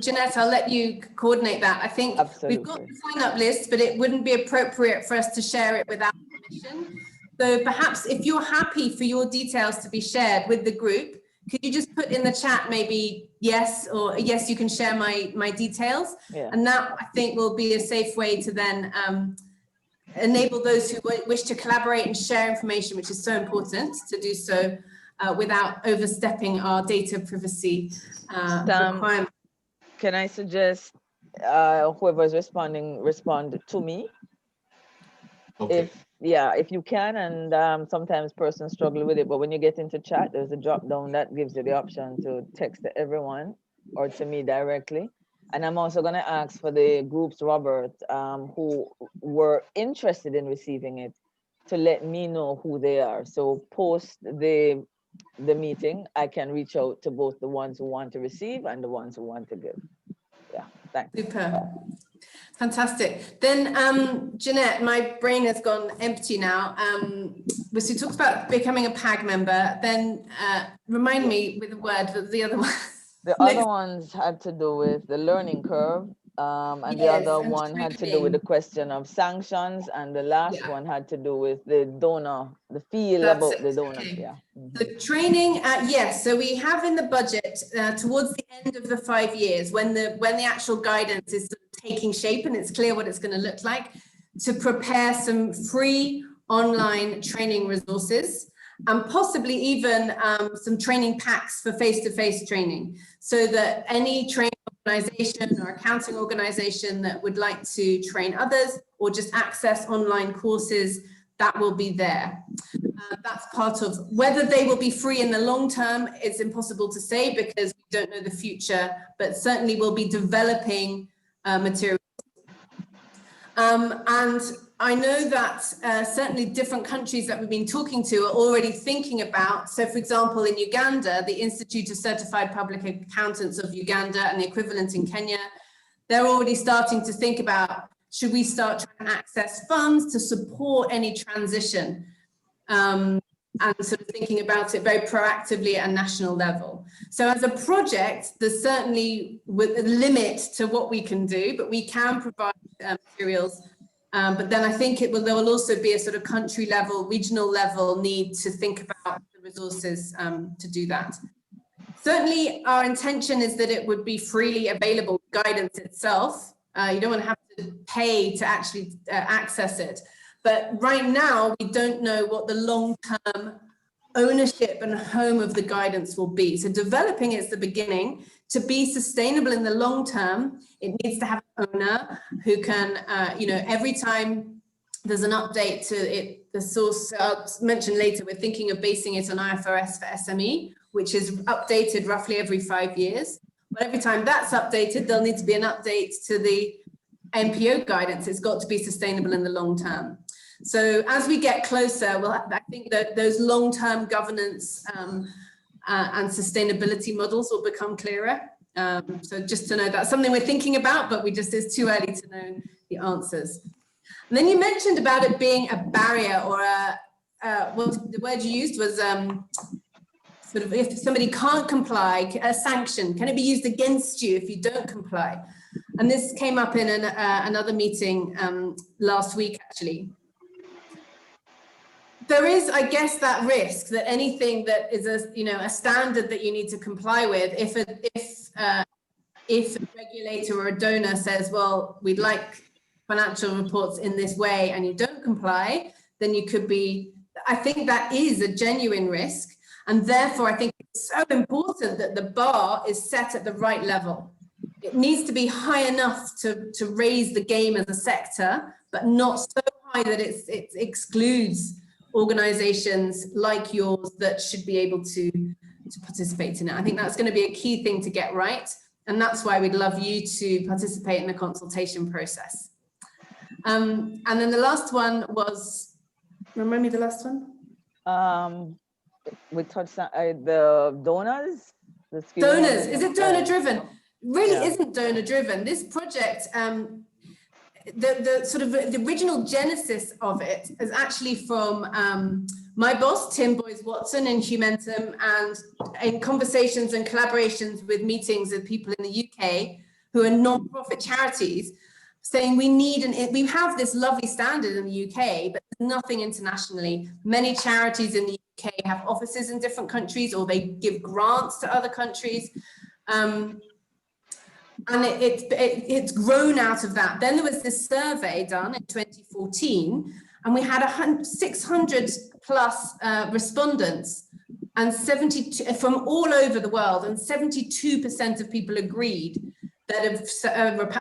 Jeanette, I'll let you coordinate that. I think Absolutely. We've got the sign-up list, but it wouldn't be appropriate for us to share it without permission. So perhaps if you're happy for your details to be shared with the group, could you just put in the chat maybe yes, or yes, you can share my details. Yeah. And that I think will be a safe way to then enable those who wish to collaborate and share information, which is so important to do so without overstepping our data privacy requirements. Can I suggest whoever is respond to me? Okay. If you can, and sometimes persons struggle with it, but when you get into chat, there's a drop down that gives you the option to text to everyone or to me directly. And I'm also going to ask for the groups, Robert, who were interested in receiving it, to let me know who they are. So post the meeting, I can reach out to both the ones who want to receive and the ones who want to give. Yeah, thanks. Super. Fantastic. Then, Jeanette, my brain has gone empty now. So you talked about becoming a PAG member, then remind me with a word, the other one. The other ones had to do with the learning curve, and yes, the other one had to do with the question of sanctions, and the last one had to do with the donor, the feel about the donor. Okay. Yeah. The training, yes. So we have in the budget towards the end of the 5 years, when the actual guidance is taking shape and it's clear what it's going to look like, to prepare some free online training resources. And possibly even some training packs for face-to-face training, so that any training organization or accounting organization that would like to train others or just access online courses, that will be there. That's part of whether they will be free in the long term. It's impossible to say because we don't know the future, but certainly we'll be developing materials. And I know that certainly different countries that we've been talking to are already thinking about. So, for example, in Uganda, the Institute of Certified Public Accountants of Uganda and the equivalent in Kenya, they're already starting to think about, should we start trying to access funds to support any transition? And sort of thinking about it very proactively at a national level. So as a project, there's certainly with a limit to what we can do, but we can provide materials. But then I think there will also be a sort of country level, regional level need to think about the resources to do that. Certainly our intention is that it would be freely available, guidance itself. You don't want to have to pay to actually access it. But right now, we don't know what the long-term ownership and home of the guidance will be. So developing is the beginning. to be sustainable in the long term, it needs to have an owner who can, every time there's an update to it, the source, I'll mention later, we're thinking of basing it on IFRS for SME, which is updated roughly every 5 years. But every time that's updated, there'll need to be an update to the NPO guidance. It's got to be sustainable in the long term. So as we get closer, I think that those long-term governance and sustainability models will become clearer. So just to know that's something we're thinking about, but it's too early to know the answers. And then you mentioned about it being a barrier, or the word you used was sort of, if somebody can't comply, a sanction. Can it be used against you if you don't comply? And this came up in another meeting last week, actually. There is, I guess, that risk that anything that is a standard that you need to comply with, if a regulator or a donor says, well, we'd like financial reports in this way, and you don't comply, then you could be, I think that is a genuine risk. And therefore, I think it's so important that the bar is set at the right level. It needs to be high enough to raise the game as a sector, but not so high that it excludes organizations like yours that should be able to participate in it. I think that's going to be a key thing to get right. And that's why we'd love you to participate in the consultation process. And then the last one was, remind me the last one? We touched on the donors. Donors, is it donor driven? Really isn't donor driven. This project, the sort of the original genesis of it is actually from my boss, Tim Boyes-Watson in Humentum, and in conversations and collaborations with meetings with people in the UK who are non-profit charities, saying we have this lovely standard in the UK, but nothing internationally. Many charities in the UK have offices in different countries, or they give grants to other countries. And it's grown out of that. Then there was this survey done in 2014, and we had 600 plus respondents, and 72 from all over the world, and 72% of people agreed that a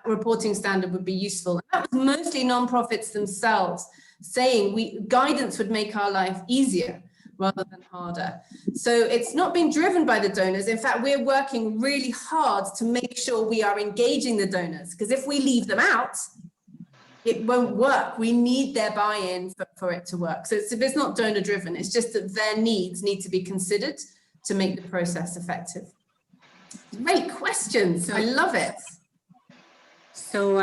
reporting standard would be useful. And that was mostly nonprofits themselves saying guidance would make our life easier rather than harder. So it's not been driven by the donors. In fact, we're working really hard to make sure we are engaging the donors, because if we leave them out, it won't work. We need their buy-in for it to work. So it's not donor driven. It's just that their needs need to be considered to make the process effective. Great questions. I love it. So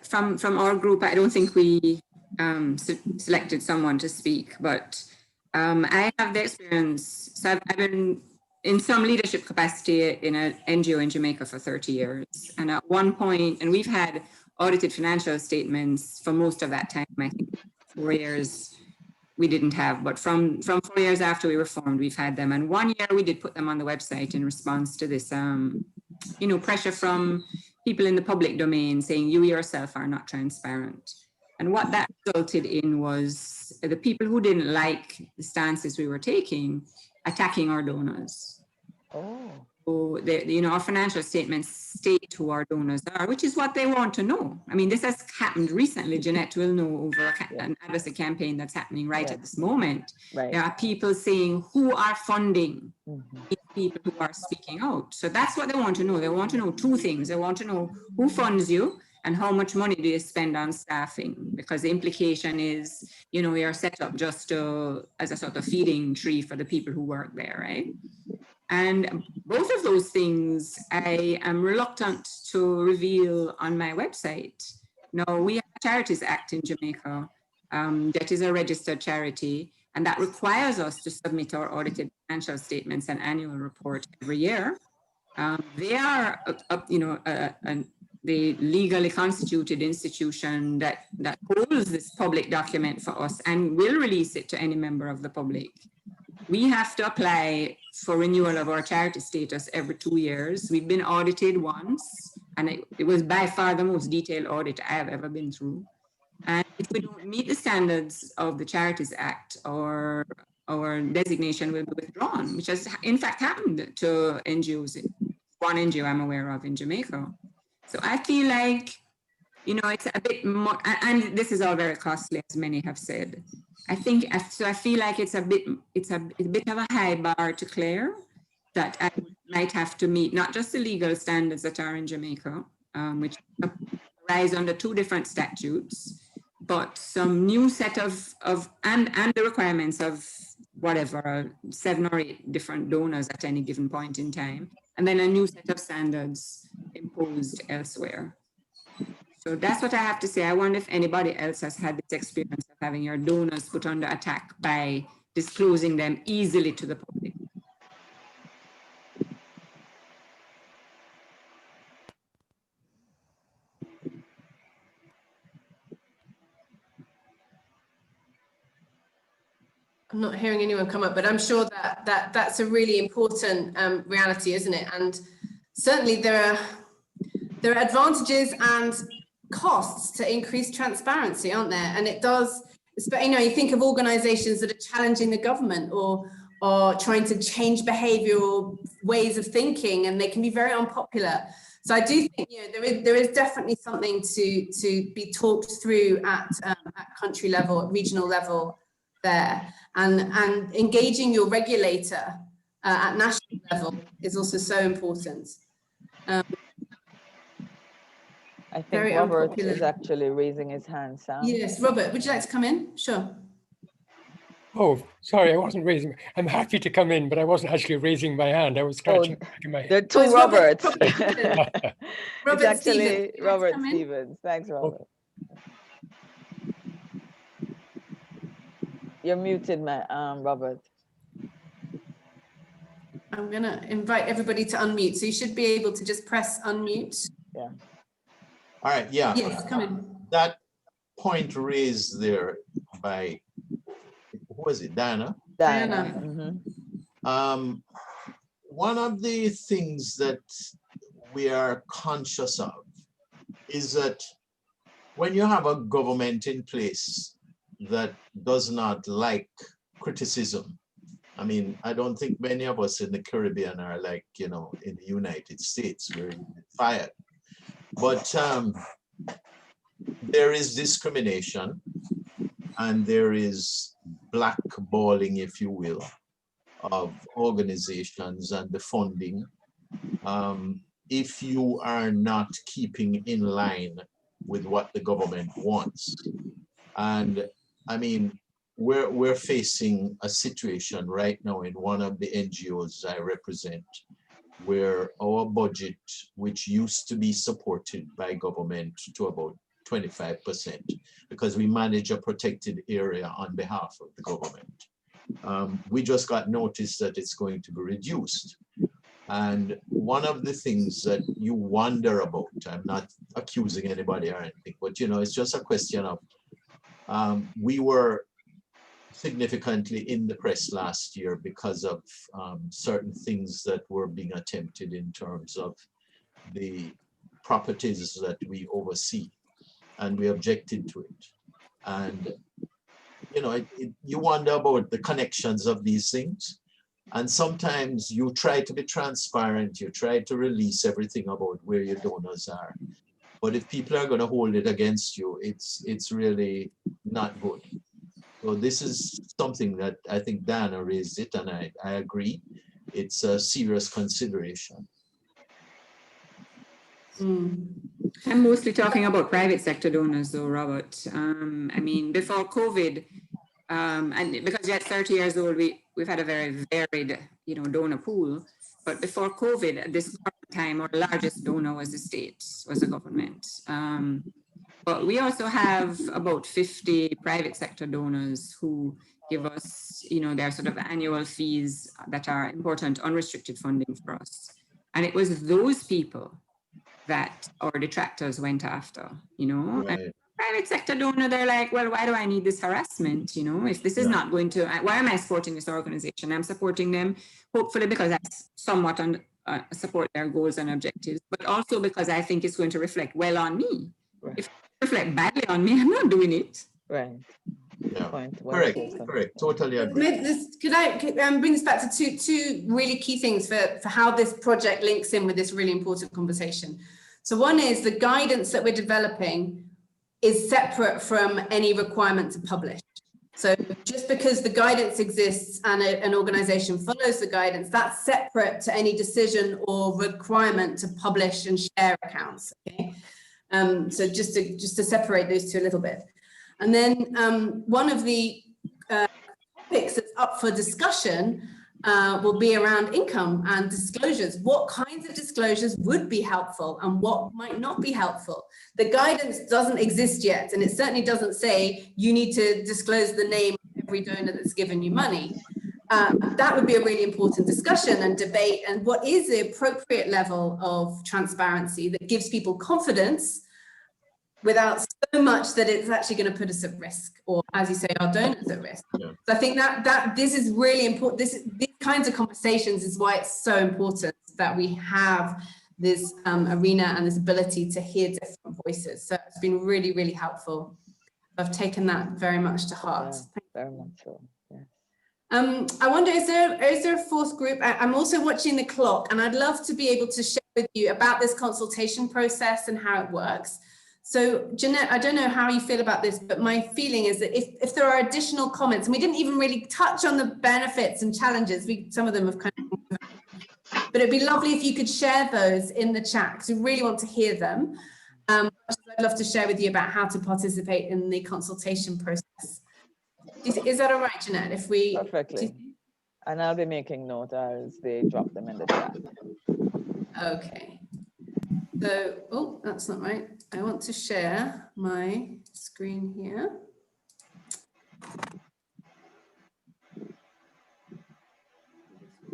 from our group, I don't think we selected someone to speak, but I have the experience. So I've been in some leadership capacity in an NGO in Jamaica for 30 years. And at one point, and we've had audited financial statements for most of that time. I think 4 years we didn't have, but from 4 years after we were formed, we've had them. And 1 year we did put them on the website in response to this, pressure from people in the public domain saying you yourself are not transparent. And what that resulted in was the people who didn't like the stances we were taking attacking our donors. Oh. So our financial statements state who our donors are, which is what they want to know. I mean, this has happened recently. Jeanette will know over an advocacy campaign that's happening right at this moment. Right. There are people saying who are funding these people who are speaking out. So that's what they want to know. They want to know two things. They want to know who funds you and how much money do you spend on staffing? Because the implication is, we are set up just as a sort of feeding tree for the people who work there, right? And both of those things I am reluctant to reveal on my website. Now, we have a Charities Act in Jamaica that is a registered charity, and that requires us to submit our audited financial statements and annual report every year. They are, the legally constituted institution that holds this public document for us and will release it to any member of the public. We have to apply for renewal of our charity status every 2 years. We've been audited once, and it was by far the most detailed audit I have ever been through. And if we don't meet the standards of the Charities Act, our designation will be withdrawn, which has in fact happened to NGOs one NGO I'm aware of in Jamaica. So I feel like, you know, it's a bit more, and this is all very costly, as many have said. I feel like it's a bit of a high bar to clear, that I might have to meet not just the legal standards that are in Jamaica, which rise under 2 different statutes, but some new set of and the requirements of whatever, 7 or 8 different donors at any given point in time, and then a new set of standards imposed elsewhere. So that's what I have to say. I wonder if anybody else has had this experience of having your donors put under attack by disclosing them easily to the public. I'm not hearing anyone come up, but I'm sure that that's a really important reality, isn't it? And certainly there are advantages and costs to increase transparency, aren't there? And it does, you know, you think of organizations that are challenging the government or trying to change behavioral ways of thinking, and they can be very unpopular. So I do think, you know, there is definitely something to be talked through at country level, at regional level there, and engaging your regulator at national level is also so important. I think Robert is actually raising his hand, Sam. Yes, Robert, would you like to come in? Sure. Oh, sorry, I wasn't raising. I'm happy to come in, but I wasn't actually raising my hand. I was scratching the back of my head. There are 2 Roberts. Robert it's actually Stevens. Robert Stevens. Thanks, Robert. You're muted, Robert. I'm going to invite everybody to unmute. So you should be able to just press unmute. Yeah. All right, yeah. Yes, come in. That point raised there by, who was it, Diana? Diana. Mm-hmm. One of the things that we are conscious of is that when you have a government in place that does not like criticism, I mean, I don't think many of us in the Caribbean are like, you know, in the United States where you get fired. But there is discrimination and there is blackballing, if you will, of organizations and the funding if you are not keeping in line with what the government wants. And I mean, we're facing a situation right now in one of the NGOs I represent, where our budget, which used to be supported by government to about 25%, because we manage a protected area on behalf of the government. We just got notice that it's going to be reduced. And one of the things that you wonder about, I'm not accusing anybody or anything, but you know, it's just a question of, we were significantly in the press last year because of certain things that were being attempted in terms of the properties that we oversee, and we objected to it. And you know, you wonder about the connections of these things, and sometimes you try to be transparent, you try to release everything about where your donors are, but if people are going to hold it against you, it's really not good. So this is something that I think Diana raised it, and I agree. It's a serious consideration. I'm mostly talking about private sector donors though, Robert. I mean, before COVID, and because you're 30 years old, we've had a very varied, you know, donor pool. But before COVID, at this time, our largest donor was the state, was the government. But we also have about 50 private sector donors who give us, you know, their sort of annual fees that are important, unrestricted funding for us. And it was those people that our detractors went after, you know. Right. And private sector donor, they're like, well, why do I need this harassment? You know, if this is not going to, why am I supporting this organization? I'm supporting them, hopefully because I somewhat support their goals and objectives, but also because I think it's going to reflect well on me. Right. If it reflects badly on me, I'm not doing it. Right. Yeah. point well Correct, taken. correct, totally agree. Could I bring this back to two really key things for how this project links in with this really important conversation. So one is the guidance that we're developing is separate from any requirement to publish. So just because the guidance exists and an organization follows the guidance, that's separate to any decision or requirement to publish and share accounts. Okay, so just to separate those two a little bit. And then one of the topics that's up for discussion will be around income and disclosures. What kinds of disclosures would be helpful and what might not be helpful? The guidance doesn't exist yet, and it certainly doesn't say you need to disclose the name of every donor that's given you money. That would be a really important discussion and debate, and what is the appropriate level of transparency that gives people confidence without so much that it's actually going to put us at risk, or as you say, our donors at risk. Yeah. So I think that this is really important. These kinds of conversations is why it's so important that we have this arena and this ability to hear different voices. So it's been really, really helpful. I've taken that very much to heart. Yeah, very much so. Yeah. I wonder, is there a fourth group? I'm also watching the clock, and I'd love to be able to share with you about this consultation process and how it works. So Jeanette, I don't know how you feel about this, but my feeling is that if there are additional comments, and we didn't even really touch on the benefits and challenges, some of them have kind of, but it'd be lovely if you could share those in the chat, because we really want to hear them. I'd love to share with you about how to participate in the consultation process. Is that all right, Jeanette? If we Perfectly. And I'll be making note as they drop them in the chat. Okay. So, oh, that's not right. I want to share my screen here.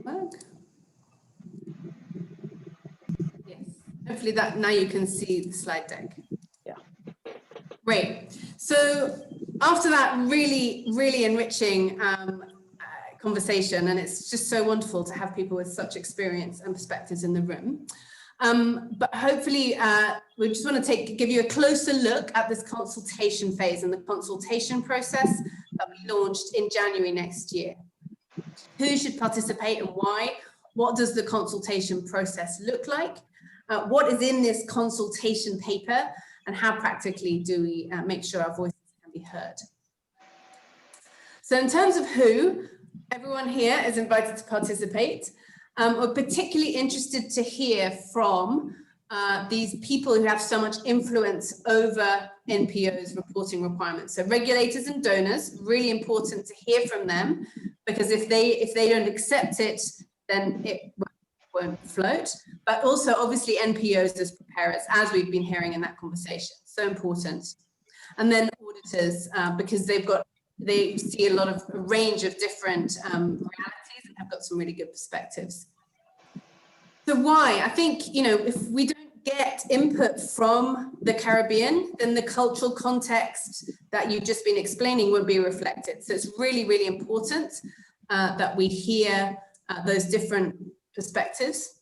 Work. Yes. Hopefully that now you can see the slide deck. Yeah. Great. So after that really, really enriching conversation, and it's just so wonderful to have people with such experience and perspectives in the room. But hopefully we just want to give you a closer look at this consultation phase and the consultation process that we launched in January next year. Who should participate and why? What does the consultation process look like? What is in this consultation paper, and how practically do we make sure our voices can be heard? So in terms of who, everyone here is invited to participate. We're particularly interested to hear from these people who have so much influence over NPO's reporting requirements. So regulators and donors, really important to hear from them, because if they don't accept it, then it won't float. But also obviously NPOs as preparers, as we've been hearing in that conversation, so important. And then auditors, because they see a lot of a range of different realities and have got some really good perspectives. So why? I think, if we don't get input from the Caribbean, then the cultural context that you've just been explaining won't be reflected. So it's really, really important that we hear those different perspectives.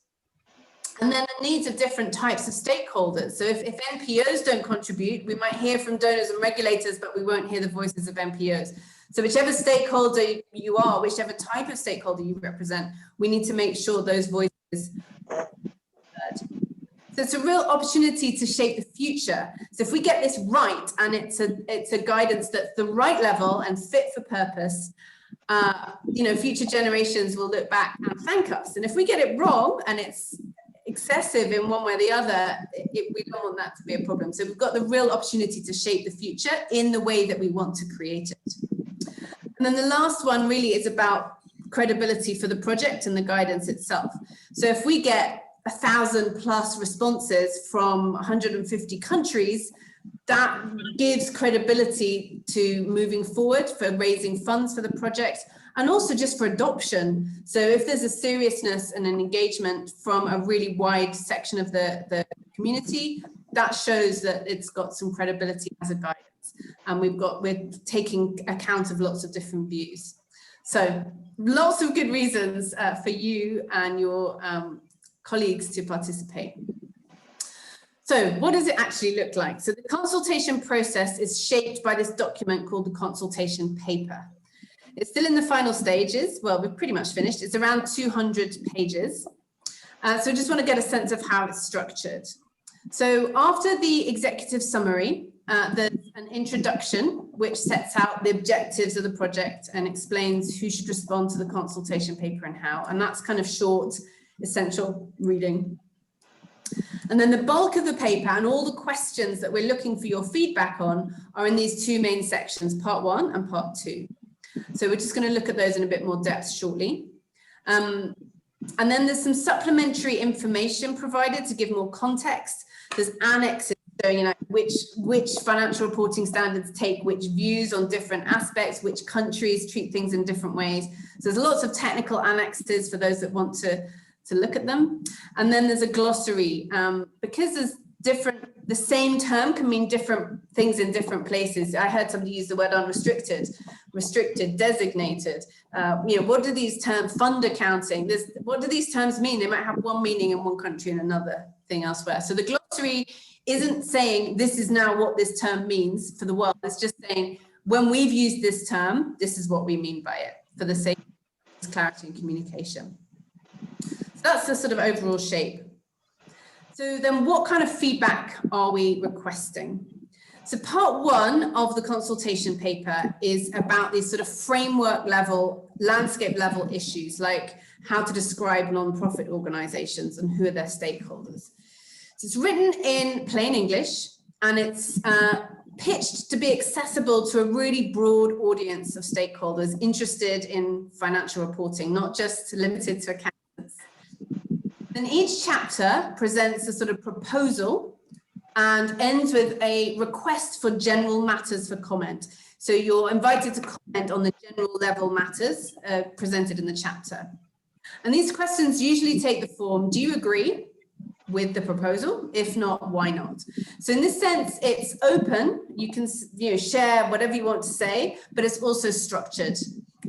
And then the needs of different types of stakeholders. So if NPOs don't contribute, we might hear from donors and regulators, but we won't hear the voices of NPOs. So whichever stakeholder you are, whichever type of stakeholder you represent, we need to make sure those voices are heard. So it's a real opportunity to shape the future. So if we get this right, and it's a guidance that's the right level and fit for purpose, future generations will look back and thank us. And if we get it wrong and it's excessive in one way or the other, we don't want that to be a problem. So we've got the real opportunity to shape the future in the way that we want to create it. And then the last one really is about credibility for the project and the guidance itself. So if we get 1,000+ responses from 150 countries, that gives credibility to moving forward for raising funds for the project, and also just for adoption. So if there's a seriousness and an engagement from a really wide section of the community, that shows that it's got some credibility as a guidance. And we're taking account of lots of different views. So lots of good reasons for you and your colleagues to participate. So what does it actually look like? So the consultation process is shaped by this document called the consultation paper. It's still in the final stages. Well, we've pretty much finished. It's around 200 pages. So I just want to get a sense of how it's structured. So after the executive summary, there's an introduction which sets out the objectives of the project and explains who should respond to the consultation paper and how. And that's kind of short, essential reading. And then the bulk of the paper and all the questions that we're looking for your feedback on are in these two main sections, part 1 and part 2. So we're just going to look at those in a bit more depth shortly. And then there's some supplementary information provided to give more context. There's annexes showing which financial reporting standards take which views on different aspects, which countries treat things in different ways. So there's lots of technical annexes for those that want to look at them. And then there's a glossary, because there's the same term can mean different things in different places. I heard somebody use the word unrestricted, restricted, designated. What do these terms, fund accounting, what do these terms mean? They might have one meaning in one country and another thing elsewhere. So the glossary isn't saying this is now what this term means for the world. It's just saying when we've used this term, this is what we mean by it for the sake of clarity and communication. So that's the sort of overall shape. So then what kind of feedback are we requesting? So part 1 of the consultation paper is about these sort of framework level, landscape level issues, like how to describe non-profit organizations and who are their stakeholders. So it's written in plain English and it's pitched to be accessible to a really broad audience of stakeholders interested in financial reporting, not just limited to accountants. Then each chapter presents a sort of proposal and ends with a request for general matters for comment. So you're invited to comment on the general level matters presented in the chapter. And these questions usually take the form, do you agree with the proposal? If not, why not? So in this sense, it's open. You can share whatever you want to say, but it's also structured.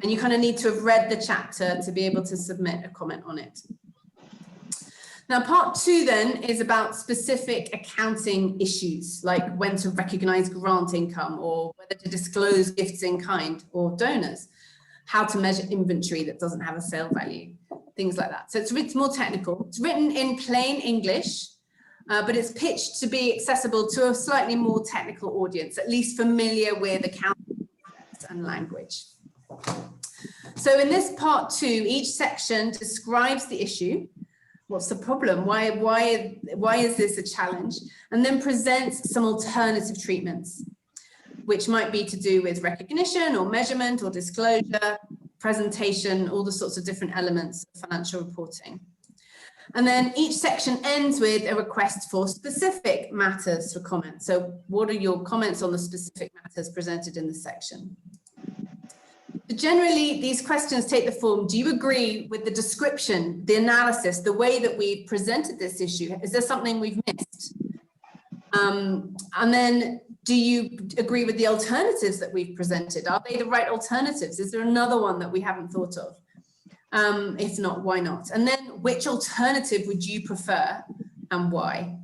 And you kind of need to have read the chapter to be able to submit a comment on it. Now, part 2 then is about specific accounting issues, like when to recognize grant income or whether to disclose gifts in kind or donors, how to measure inventory that doesn't have a sale value, things like that. So it's more technical. It's written in plain English, but it's pitched to be accessible to a slightly more technical audience, at least familiar with accounting and language. So in this part 2, each section describes the issue. What's the problem? Why is this a challenge? And then presents some alternative treatments, which might be to do with recognition or measurement or disclosure, presentation, all the sorts of different elements of financial reporting. And then each section ends with a request for specific matters for comment. So what are your comments on the specific matters presented in this section? But generally, these questions take the form, do you agree with the description, the analysis, the way that we presented this issue? Is there something we've missed? And then, do you agree with the alternatives that we've presented? Are they the right alternatives? Is there another one that we haven't thought of? If not, why not? And then, which alternative would you prefer and why?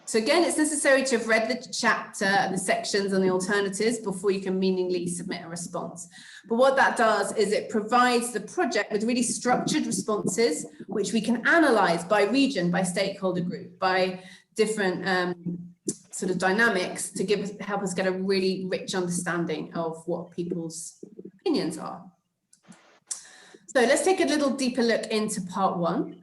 So again, it's necessary to have read the chapter, the sections and the alternatives before you can meaningfully submit a response. But what that does is it provides the project with really structured responses, which we can analyze by region, by stakeholder group, by different sort of dynamics to help us get a really rich understanding of what people's opinions are. So let's take a little deeper look into part 1.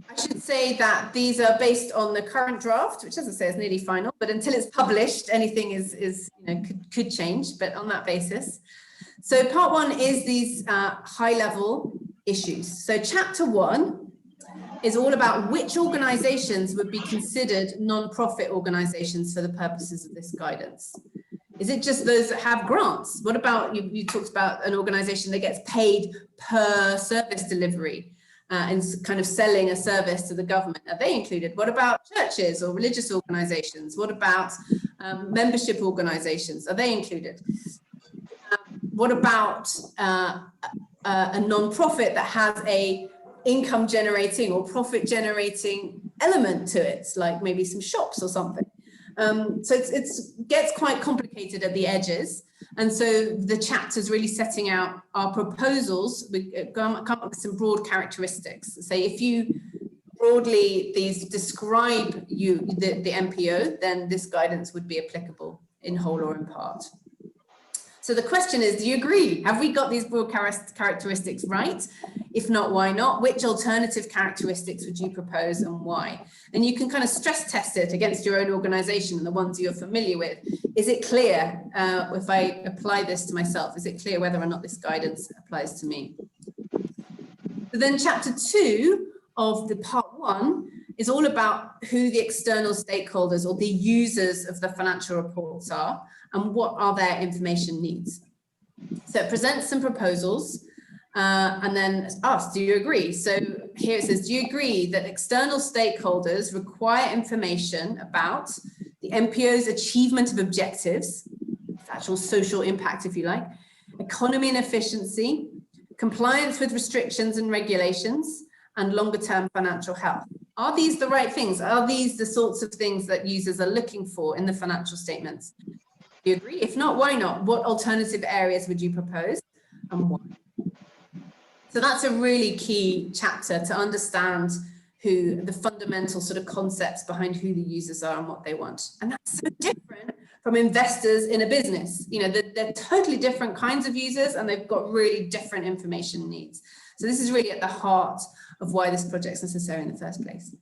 I should say that these are based on the current draft, which, as I say, is nearly final, but until it's published, anything could change, but on that basis. So part 1 is these high-level issues. So chapter 1 is all about which organizations would be considered non-profit organizations for the purposes of this guidance. Is it just those that have grants? What about, you talked about an organization that gets paid per service delivery? And kind of selling a service to the government, are they included? What about churches or religious organizations? What about membership organizations? Are they included? What about a non-profit that has a income generating or profit generating element to it, like maybe some shops or something. So it gets quite complicated at the edges. And so the chapter's really setting out our proposals. We come up with some broad characteristics. Say if you broadly these describe the MPO, then this guidance would be applicable in whole or in part. So the question is, do you agree? Have we got these broad characteristics right? If not, why not? Which alternative characteristics would you propose and why? And you can kind of stress test it against your own organization and the ones you're familiar with. Is it clear, if I apply this to myself, is it clear whether or not this guidance applies to me? So then chapter 2 of the part 1 is all about who the external stakeholders or the users of the financial reports are and what are their information needs. So it presents some proposals and then asks, do you agree? So here it says, do you agree that external stakeholders require information about the MPO's achievement of objectives, actual social impact, if you like, economy and efficiency, compliance with restrictions and regulations, and longer-term financial health? Are these the right things? Are these the sorts of things that users are looking for in the financial statements? Do you agree? If not, why not? What alternative areas would you propose and why? So that's a really key chapter to understand who the fundamental sort of concepts behind who the users are and what they want. And that's so different from investors in a business. You know, they're totally different kinds of users and they've got really different information needs. So this is really at the heart of why this project is necessary in the first place.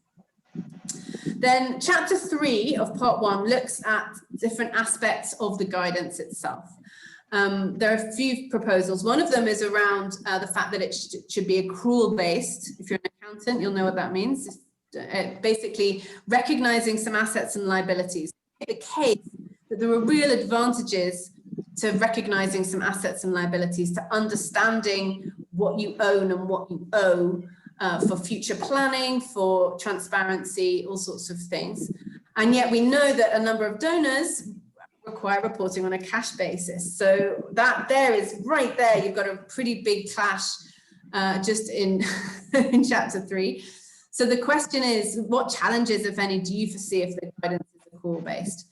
Then chapter 3 of part 1 looks at different aspects of the guidance itself. There are a few proposals. One of them is around the fact that it should be accrual based. If you're an accountant, you'll know what that means. Basically recognizing some assets and liabilities. The case that there are real advantages to recognizing some assets and liabilities, to understanding what you own and what you owe, for future planning, for transparency, all sorts of things. And yet we know that a number of donors require reporting on a cash basis. So that there is right there, you've got a pretty big clash just in, in chapter 3. So the question is, what challenges, if any, do you foresee if the guidance is accrual based?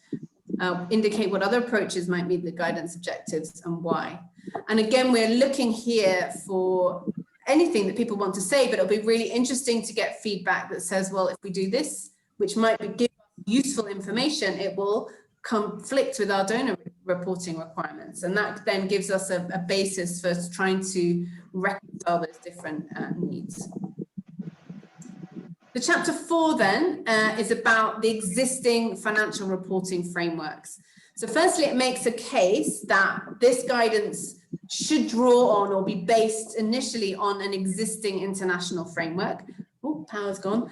Indicate what other approaches might meet the guidance objectives and why. And again, we're looking here for anything that people want to say, but it'll be really interesting to get feedback that says, well, if we do this, which might give useful information, it will conflict with our donor reporting requirements. And that then gives us a basis for trying to reconcile those different needs. The chapter 4 then is about the existing financial reporting frameworks. So firstly, it makes a case that this guidance should draw on or be based initially on an existing international framework. Oh, power's gone.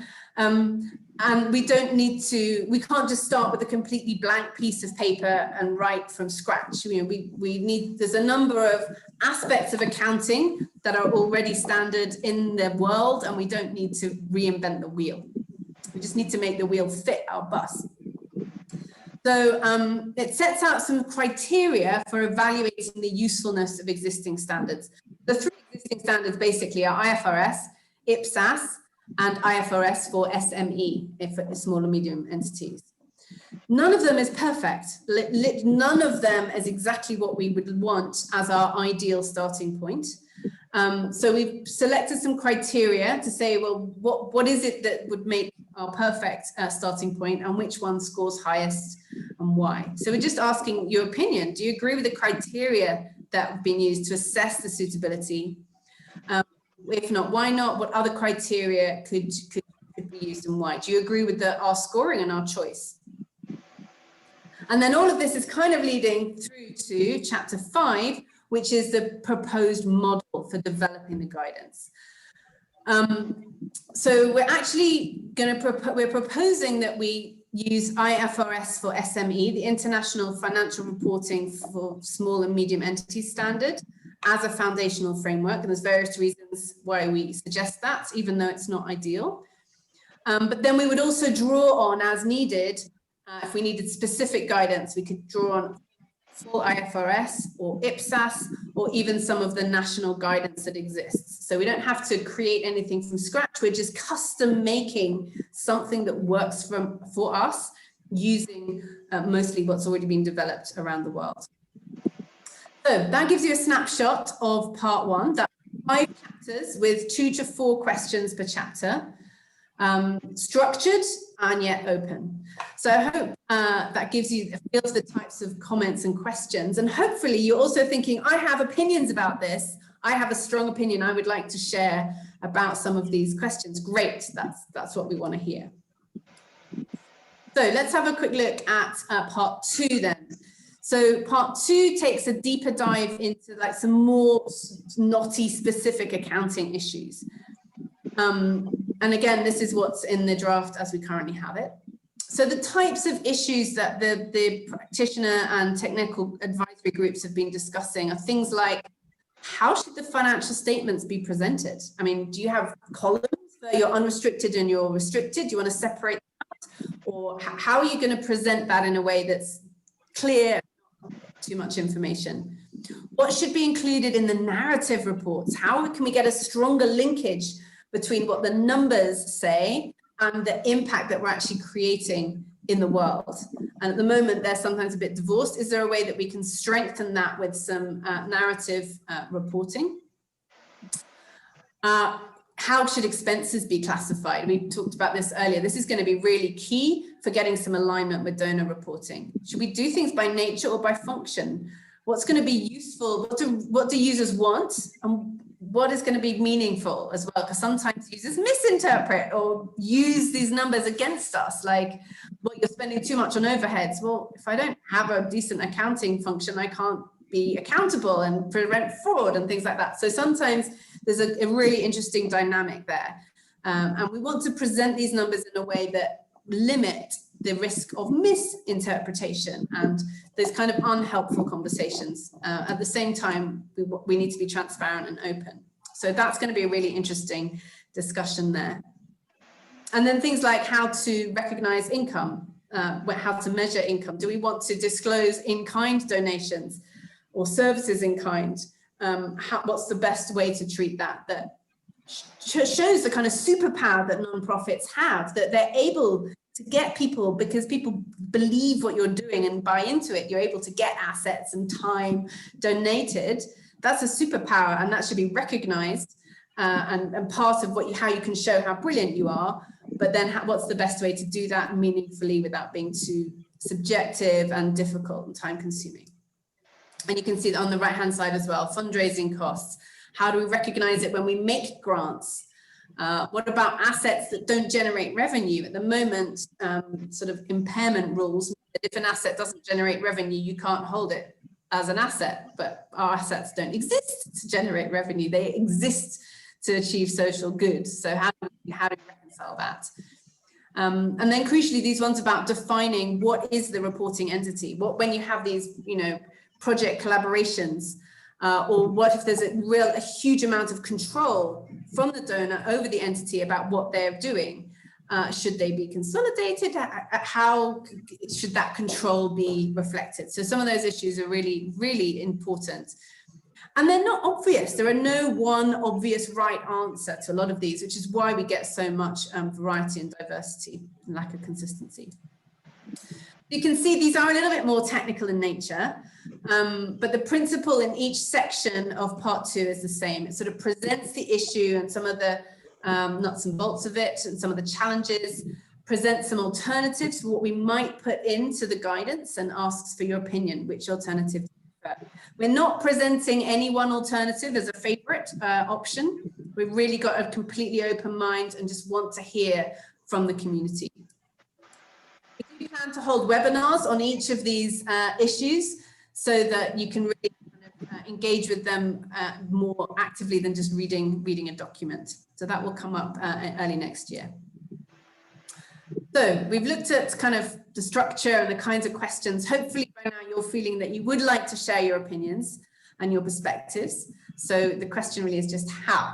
And we don't need to, we can't just start with a completely blank piece of paper and write from scratch. You know, we need, there's a number of aspects of accounting that are already standard in the world, and we don't need to reinvent the wheel. We just need to make the wheel fit our bus. So it sets out some criteria for evaluating the usefulness of existing standards. The 3 existing standards basically are IFRS, IPSAS, and IFRS for SME, for small and medium entities. None of them is perfect. None of them is exactly what we would want as our ideal starting point. So we've selected some criteria to say, well, what is it that would make our perfect starting point, and which one scores highest and why? So we're just asking your opinion. Do you agree with the criteria that have been used to assess the suitability? If not, why not? What other criteria could be used and why? Do you agree with our scoring and our choice? And then all of this is kind of leading through to chapter 5, which is the proposed model for developing the guidance. So we're actually we're proposing that we use IFRS for SME, the International Financial Reporting for Small and Medium Entities Standard, as a foundational framework. And there's various reasons why we suggest that, even though it's not ideal. But then we would also draw on, as needed, if we needed specific guidance, we could draw on full IFRS or IPSAS, or even some of the national guidance that exists. So we don't have to create anything from scratch. We're just custom making something that works for us using mostly what's already been developed around the world. So that gives you a snapshot of part 1. That's 5 chapters with 2 to 4 questions per chapter, structured and yet open. So I hope that gives you a feel for the types of comments and questions. And hopefully you're also thinking, I have opinions about this. I have a strong opinion I would like to share about some of these questions. Great, that's what we want to hear. So let's have a quick look at part 2 then. So part 2 takes a deeper dive into like some more knotty specific accounting issues. And again, this is what's in the draft as we currently have it. So the types of issues that the practitioner and technical advisory groups have been discussing are things like, how should the financial statements be presented? I mean, do you have columns where you're unrestricted and you're restricted? Do you want to separate that? Or how are you going to present that in a way that's clear, too much information? What should be included in the narrative reports? How can we get a stronger linkage between what the numbers say and the impact that we're actually creating in the world? And at the moment, they're sometimes a bit divorced. Is there a way that we can strengthen that with some narrative reporting? How should expenses be classified? We talked about this earlier. This is going to be really key for getting some alignment with donor reporting. Should we do things by nature or by function? What's going to be useful? What do users want? And what is going to be meaningful as well? Because sometimes users misinterpret or use these numbers against us, like, well, you're spending too much on overheads. Well, if I don't have a decent accounting function, I can't be accountable and prevent fraud and things like that. So sometimes there's a really interesting dynamic there. And we want to present these numbers in a way that limit the risk of misinterpretation and those kind of unhelpful conversations. At the same time, we need to be transparent and open. So that's going to be a really interesting discussion there. And then things like how to recognize income, how to measure income. Do we want to disclose in-kind donations or services in kind? What's the best way to treat that? That shows the kind of superpower that nonprofits have, that they're able to get people, because people believe what you're doing and buy into it. You're able to get assets and time donated. That's a superpower, and that should be recognized and part of how you can show how brilliant you are. But then what's the best way to do that meaningfully without being too subjective and difficult and time consuming? And you can see that on the right hand side as well, fundraising costs. How do we recognize it when we make grants? What about assets that don't generate revenue? At the moment, sort of impairment rules, if an asset doesn't generate revenue, you can't hold it as an asset, but our assets don't exist to generate revenue. They exist to achieve social good. So how do we reconcile that? And then crucially, these ones about defining what is the reporting entity. When you have these, project collaborations, or what if there's a huge amount of control from the donor over the entity about what they're doing? Should they be consolidated? How should that control be reflected? So some of those issues are really, really important. And they're not obvious. There are no one obvious right answer to a lot of these, which is why we get so much variety and diversity and lack of consistency. You can see these are a little bit more technical in nature, but the principle in each section of part 2 is the same. It sort of presents the issue and some of the nuts and bolts of it and some of the challenges, presents some alternatives for what we might put into the guidance, and asks for your opinion, which alternative do you prefer. We're not presenting any one alternative as a favorite option. We've really got a completely open mind and just want to hear from the community. We plan to hold webinars on each of these issues so that you can really kind of, engage with them more actively than just reading a document. So that will come up early next year. So we've looked at kind of the structure and the kinds of questions. Hopefully by now you're feeling that you would like to share your opinions and your perspectives. So the question really is just how.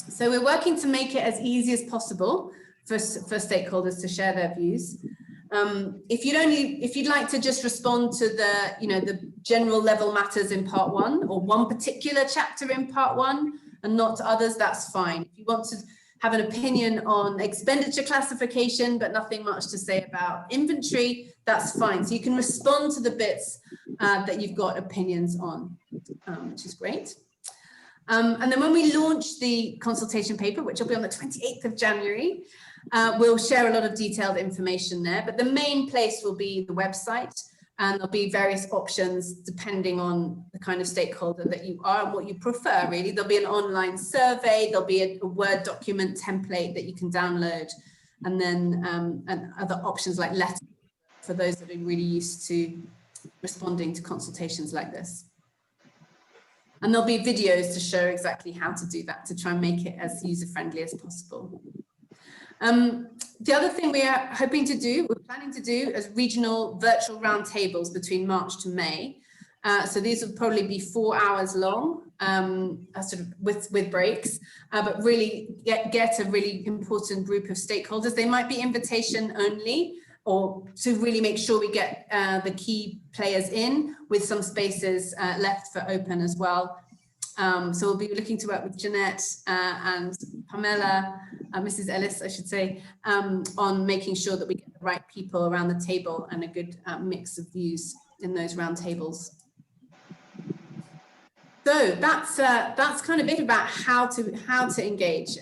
So we're working to make it as easy as possible for stakeholders to share their views. If you'd like to just respond to the general level matters in part 1, or one particular chapter in part 1 and not to others, that's fine. If you want to have an opinion on expenditure classification, but nothing much to say about inventory, that's fine. So you can respond to the bits that you've got opinions on, which is great. And then when we launch the consultation paper, which will be on the 28th of January, we'll share a lot of detailed information there, but the main place will be the website, and there'll be various options depending on the kind of stakeholder that you are and what you prefer, really. There'll be an online survey, there'll be a Word document template that you can download, and then and other options like letters for those that are really used to responding to consultations like this. And there'll be videos to show exactly how to do that, to try and make it as user-friendly as possible. The other thing we are hoping to do, we're planning to do, is regional virtual roundtables between March to May. So these will probably be 4 hours long, sort of with breaks, but really get a really important group of stakeholders. They might be invitation only, or to really make sure we get the key players in, with some spaces left for open as well. So we'll be looking to work with Jeanette and Pamela, Mrs. Ellis, I should say, on making sure that we get the right people around the table and a good mix of views in those round tables. So that's kind of it about how to engage.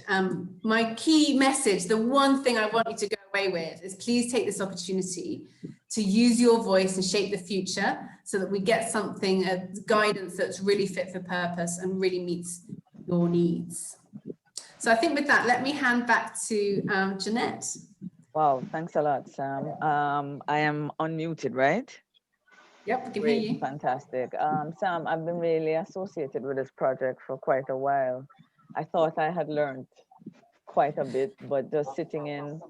My key message, the one thing I want you to go away with, is please take this opportunity to use your voice and shape the future, so that we get something, guidance that's really fit for purpose and really meets your needs. So I think with that, let me hand back to Jeanette. Wow, thanks a lot, Sam. I am unmuted, right? Yep, we can hear you. Fantastic. Sam, I've been really associated with this project for quite a while. I thought I had learned quite a bit, but just sitting in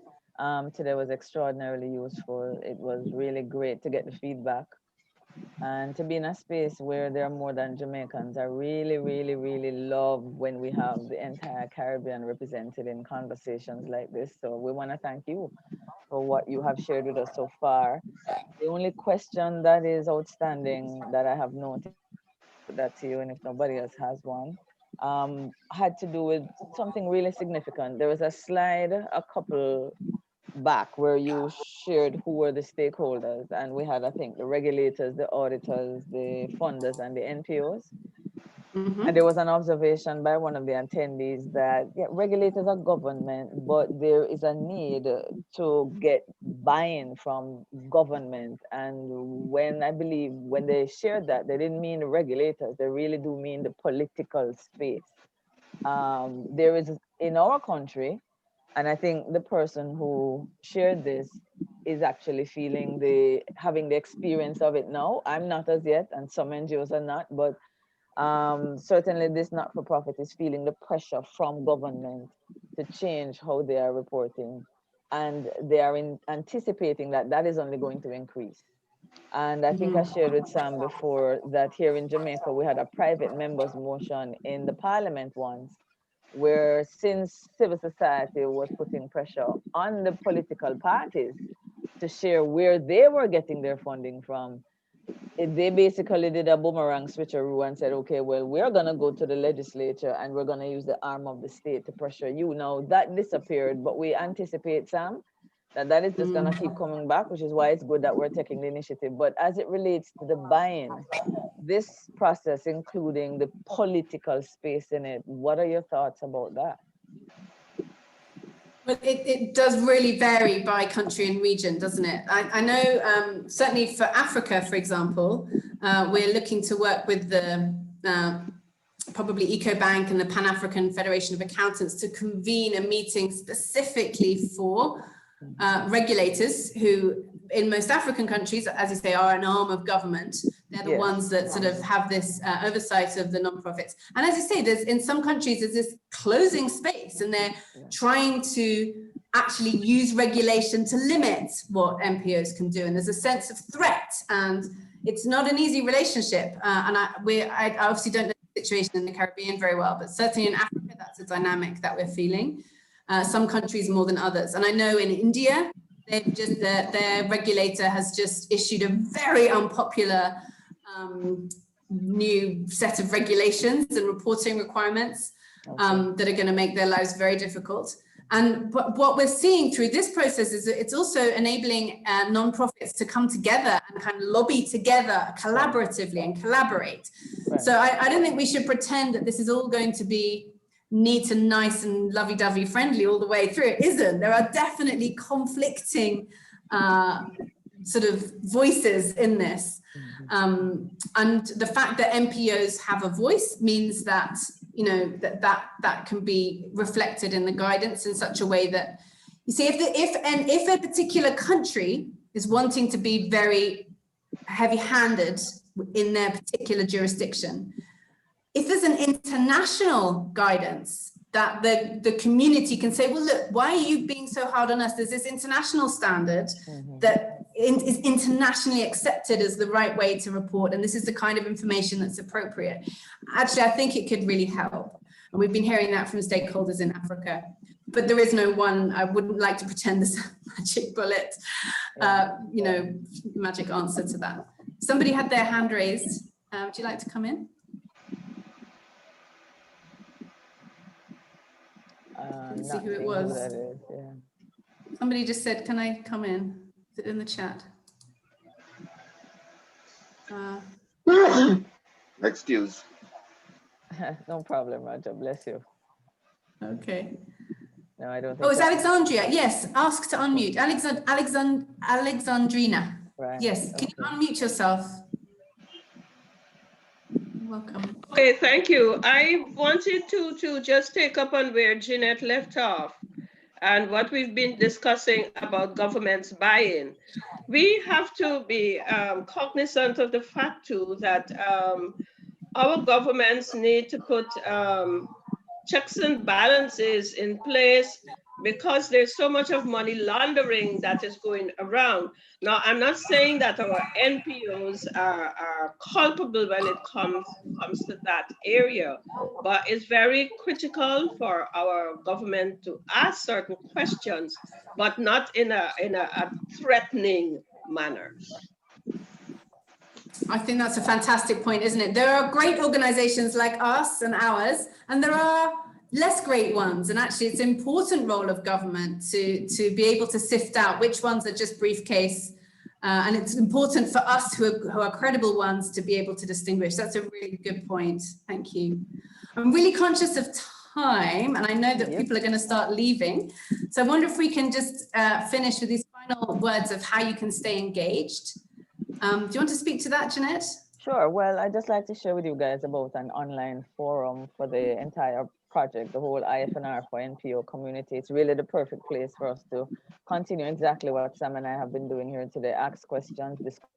today was extraordinarily useful. It was really great to get the feedback and to be in a space where there are more than Jamaicans. I really, really, really love when we have the entire Caribbean represented in conversations like this. So we want to thank you for what you have shared with us so far. The only question that is outstanding that I have noted, that to you, and if nobody else has one, had to do with something really significant. There was a slide a couple back where you shared who were the stakeholders, and we had, I think, the regulators, the auditors, the funders, and the NPOs. And there was an observation by one of the attendees that regulators are government, but there is a need to get buy-in from government. And when I believe when they shared that, they didn't mean the regulators, they really do mean the political space. There is, in our country, and I think the person who shared this is actually having the experience of it now. I'm not as yet, and some NGOs are not, but certainly this not-for-profit is feeling the pressure from government to change how they are reporting. And they are anticipating that that is only going to increase. And I think I shared with Sam before that here in Jamaica, we had a private members motion in the parliament once, where since civil society was putting pressure on the political parties to share where they were getting their funding from, they basically did a boomerang switcheroo and said, okay, well, we're going to go to the legislature and we're going to use the arm of the state to pressure you. Now that disappeared, but we anticipate, Sam, that is just going to keep coming back, which is why it's good that we're taking the initiative. But as it relates to the buy-in, this process, including the political space in it, what are your thoughts about that? Well, it does really vary by country and region, doesn't it? I know certainly for Africa, for example, we're looking to work with the probably EcoBank and the Pan-African Federation of Accountants to convene a meeting specifically for regulators who, in most African countries, as you say, are an arm of government. They're the ones that sort of have this oversight of the nonprofits. And as you say, there's in some countries, there's this closing space, and they're trying to actually use regulation to limit what NPOs can do. And there's a sense of threat, and it's not an easy relationship. And I obviously don't know the situation in the Caribbean very well, but certainly in Africa, that's a dynamic that we're feeling. Some countries more than others. And I know in India, they've just, their regulator has just issued a very unpopular new set of regulations and reporting requirements that are going to make their lives very difficult. And what we're seeing through this process is that it's also enabling nonprofits to come together and kind of lobby together collaboratively and collaborate. Right. So I don't think we should pretend that this is all going to be neat and nice and lovey-dovey friendly all the way through. It isn't. There are definitely conflicting sort of voices in this. And the fact that NPOs have a voice means that, you know, that can be reflected in the guidance in such a way that, you see, if a particular country is wanting to be very heavy-handed in their particular jurisdiction, if there's an international guidance that the community can say, well, look, why are you being so hard on us? There's this international standard that is internationally accepted as the right way to report, and this is the kind of information that's appropriate. Actually, I think it could really help. And we've been hearing that from stakeholders in Africa. But there is no one, I wouldn't like to pretend there's a magic bullet, you know, magic answer to that. Somebody had their hand raised. Would you like to come in? See who it was. Somebody just said, can I come in? Is it in the chat? Excuse. No problem, Roger. Bless you. Okay. No, I don't think. Oh, it's Alexandria. Yes, ask to unmute. Alexandrina. Right. Yes, can you unmute yourself? Welcome. Okay, thank you. I wanted to just take up on where Jeanette left off and what we've been discussing about governments buy-in. We have to be cognizant of the fact too that our governments need to put checks and balances in place because there's so much of money laundering that is going around. Now, I'm not saying that our NPOs are culpable when it comes to that area, but it's very critical for our government to ask certain questions, but not in a threatening manner. I think that's a fantastic point, isn't it? There are great organizations like us and ours, and there are less great ones. And actually it's an important role of government to be able to sift out which ones are just briefcase. And it's important for us who are credible ones to be able to distinguish. That's a really good point. Thank you. I'm really conscious of time, and I know that people are going to start leaving. So I wonder if we can just finish with these final words of how you can stay engaged. Do you want to speak to that, Jeanette? Sure. Well, I'd just like to share with you guys about an online forum for the entire project, the whole IFNR for NPO community. It's really the perfect place for us to continue exactly what Sam and I have been doing here today. Ask questions, discuss.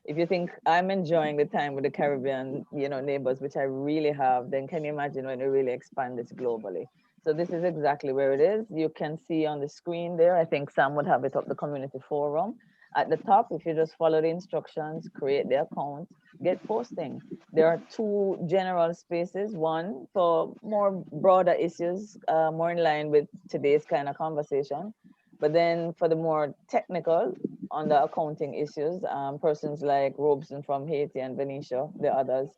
If you think I'm enjoying the time with the Caribbean, you know, neighbors, which I really have, then can you imagine when we really expand this globally? So this is exactly where it is. You can see on the screen there, I think Sam would have it up, the community forum. At the top, if you just follow the instructions, create the account, get posting. There are two general spaces, one for more broader issues, more in line with today's kind of conversation. But then for the more technical, on the accounting issues, persons like Robeson from Haiti and Venetia, the others,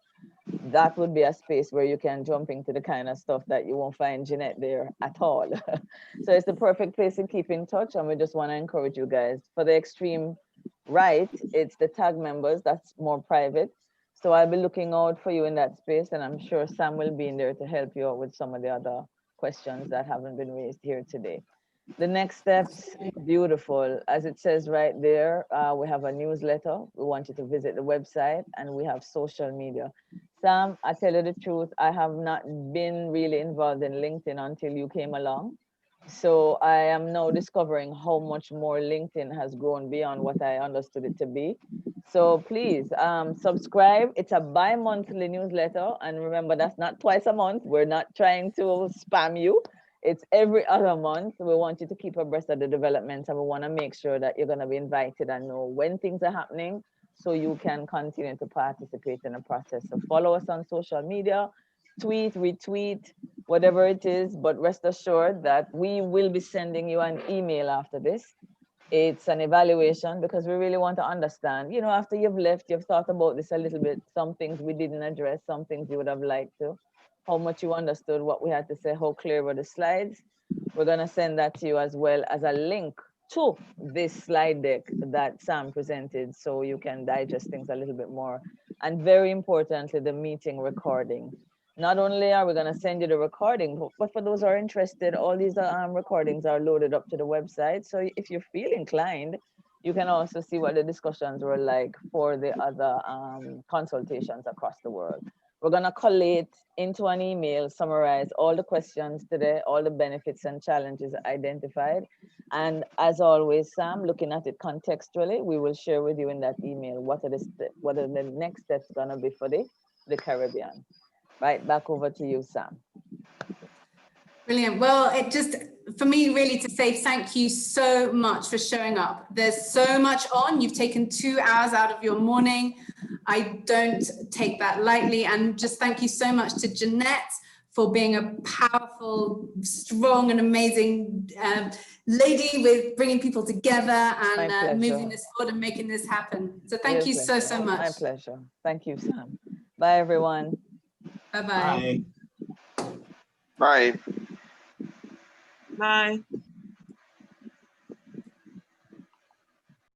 that would be a space where you can jump into the kind of stuff that you won't find Jeanette there at all. So it's the perfect place to keep in touch, and we just want to encourage you guys. For the extreme right, it's the tag members, that's more private. So I'll be looking out for you in that space, and I'm sure Sam will be in there to help you out with some of the other questions that haven't been raised here today. The next steps, beautiful. As it says right there, we have a newsletter. We want you to visit the website, and we have social media. Sam, I tell you the truth, I have not been really involved in LinkedIn until you came along. So I am now discovering how much more LinkedIn has grown beyond what I understood it to be. So please subscribe. It's a bi-monthly newsletter. And remember, that's not twice a month. We're not trying to spam you. It's every other month. We want you to keep abreast of the developments, and we want to make sure that you're going to be invited and know when things are happening so you can continue to participate in the process. So follow us on social media, tweet, retweet, whatever it is, but rest assured that we will be sending you an email after this It's an evaluation because we really want to understand, you know, after you've left, you've thought about this a little bit, some things we didn't address, some things you would have liked to, how much you understood what we had to say, how clear were the slides. We're going to send that to you as well as a link to this slide deck that Sam presented so you can digest things a little bit more. And very importantly, the meeting recording. Not only are we going to send you the recording, but for those who are interested, all these recordings are loaded up to the website. So if you feel inclined, you can also see what the discussions were like for the other consultations across the world. We're going to collate into an email, summarize all the questions today, all the benefits and challenges identified. And as always, Sam, looking at it contextually, we will share with you in that email what are the next steps going to be for the Caribbean. Right, back over to you, Sam. Brilliant. Well, it just, for me, really to say thank you so much for showing up. There's so much on. You've taken 2 hours out of your morning. I don't take that lightly. And just thank you so much to Jeanette for being a powerful, strong and amazing lady with bringing people together and moving this forward and making this happen. So thank you so much. My pleasure. Thank you, Sam. Bye, everyone. Bye-bye. Bye. Bye. Bye.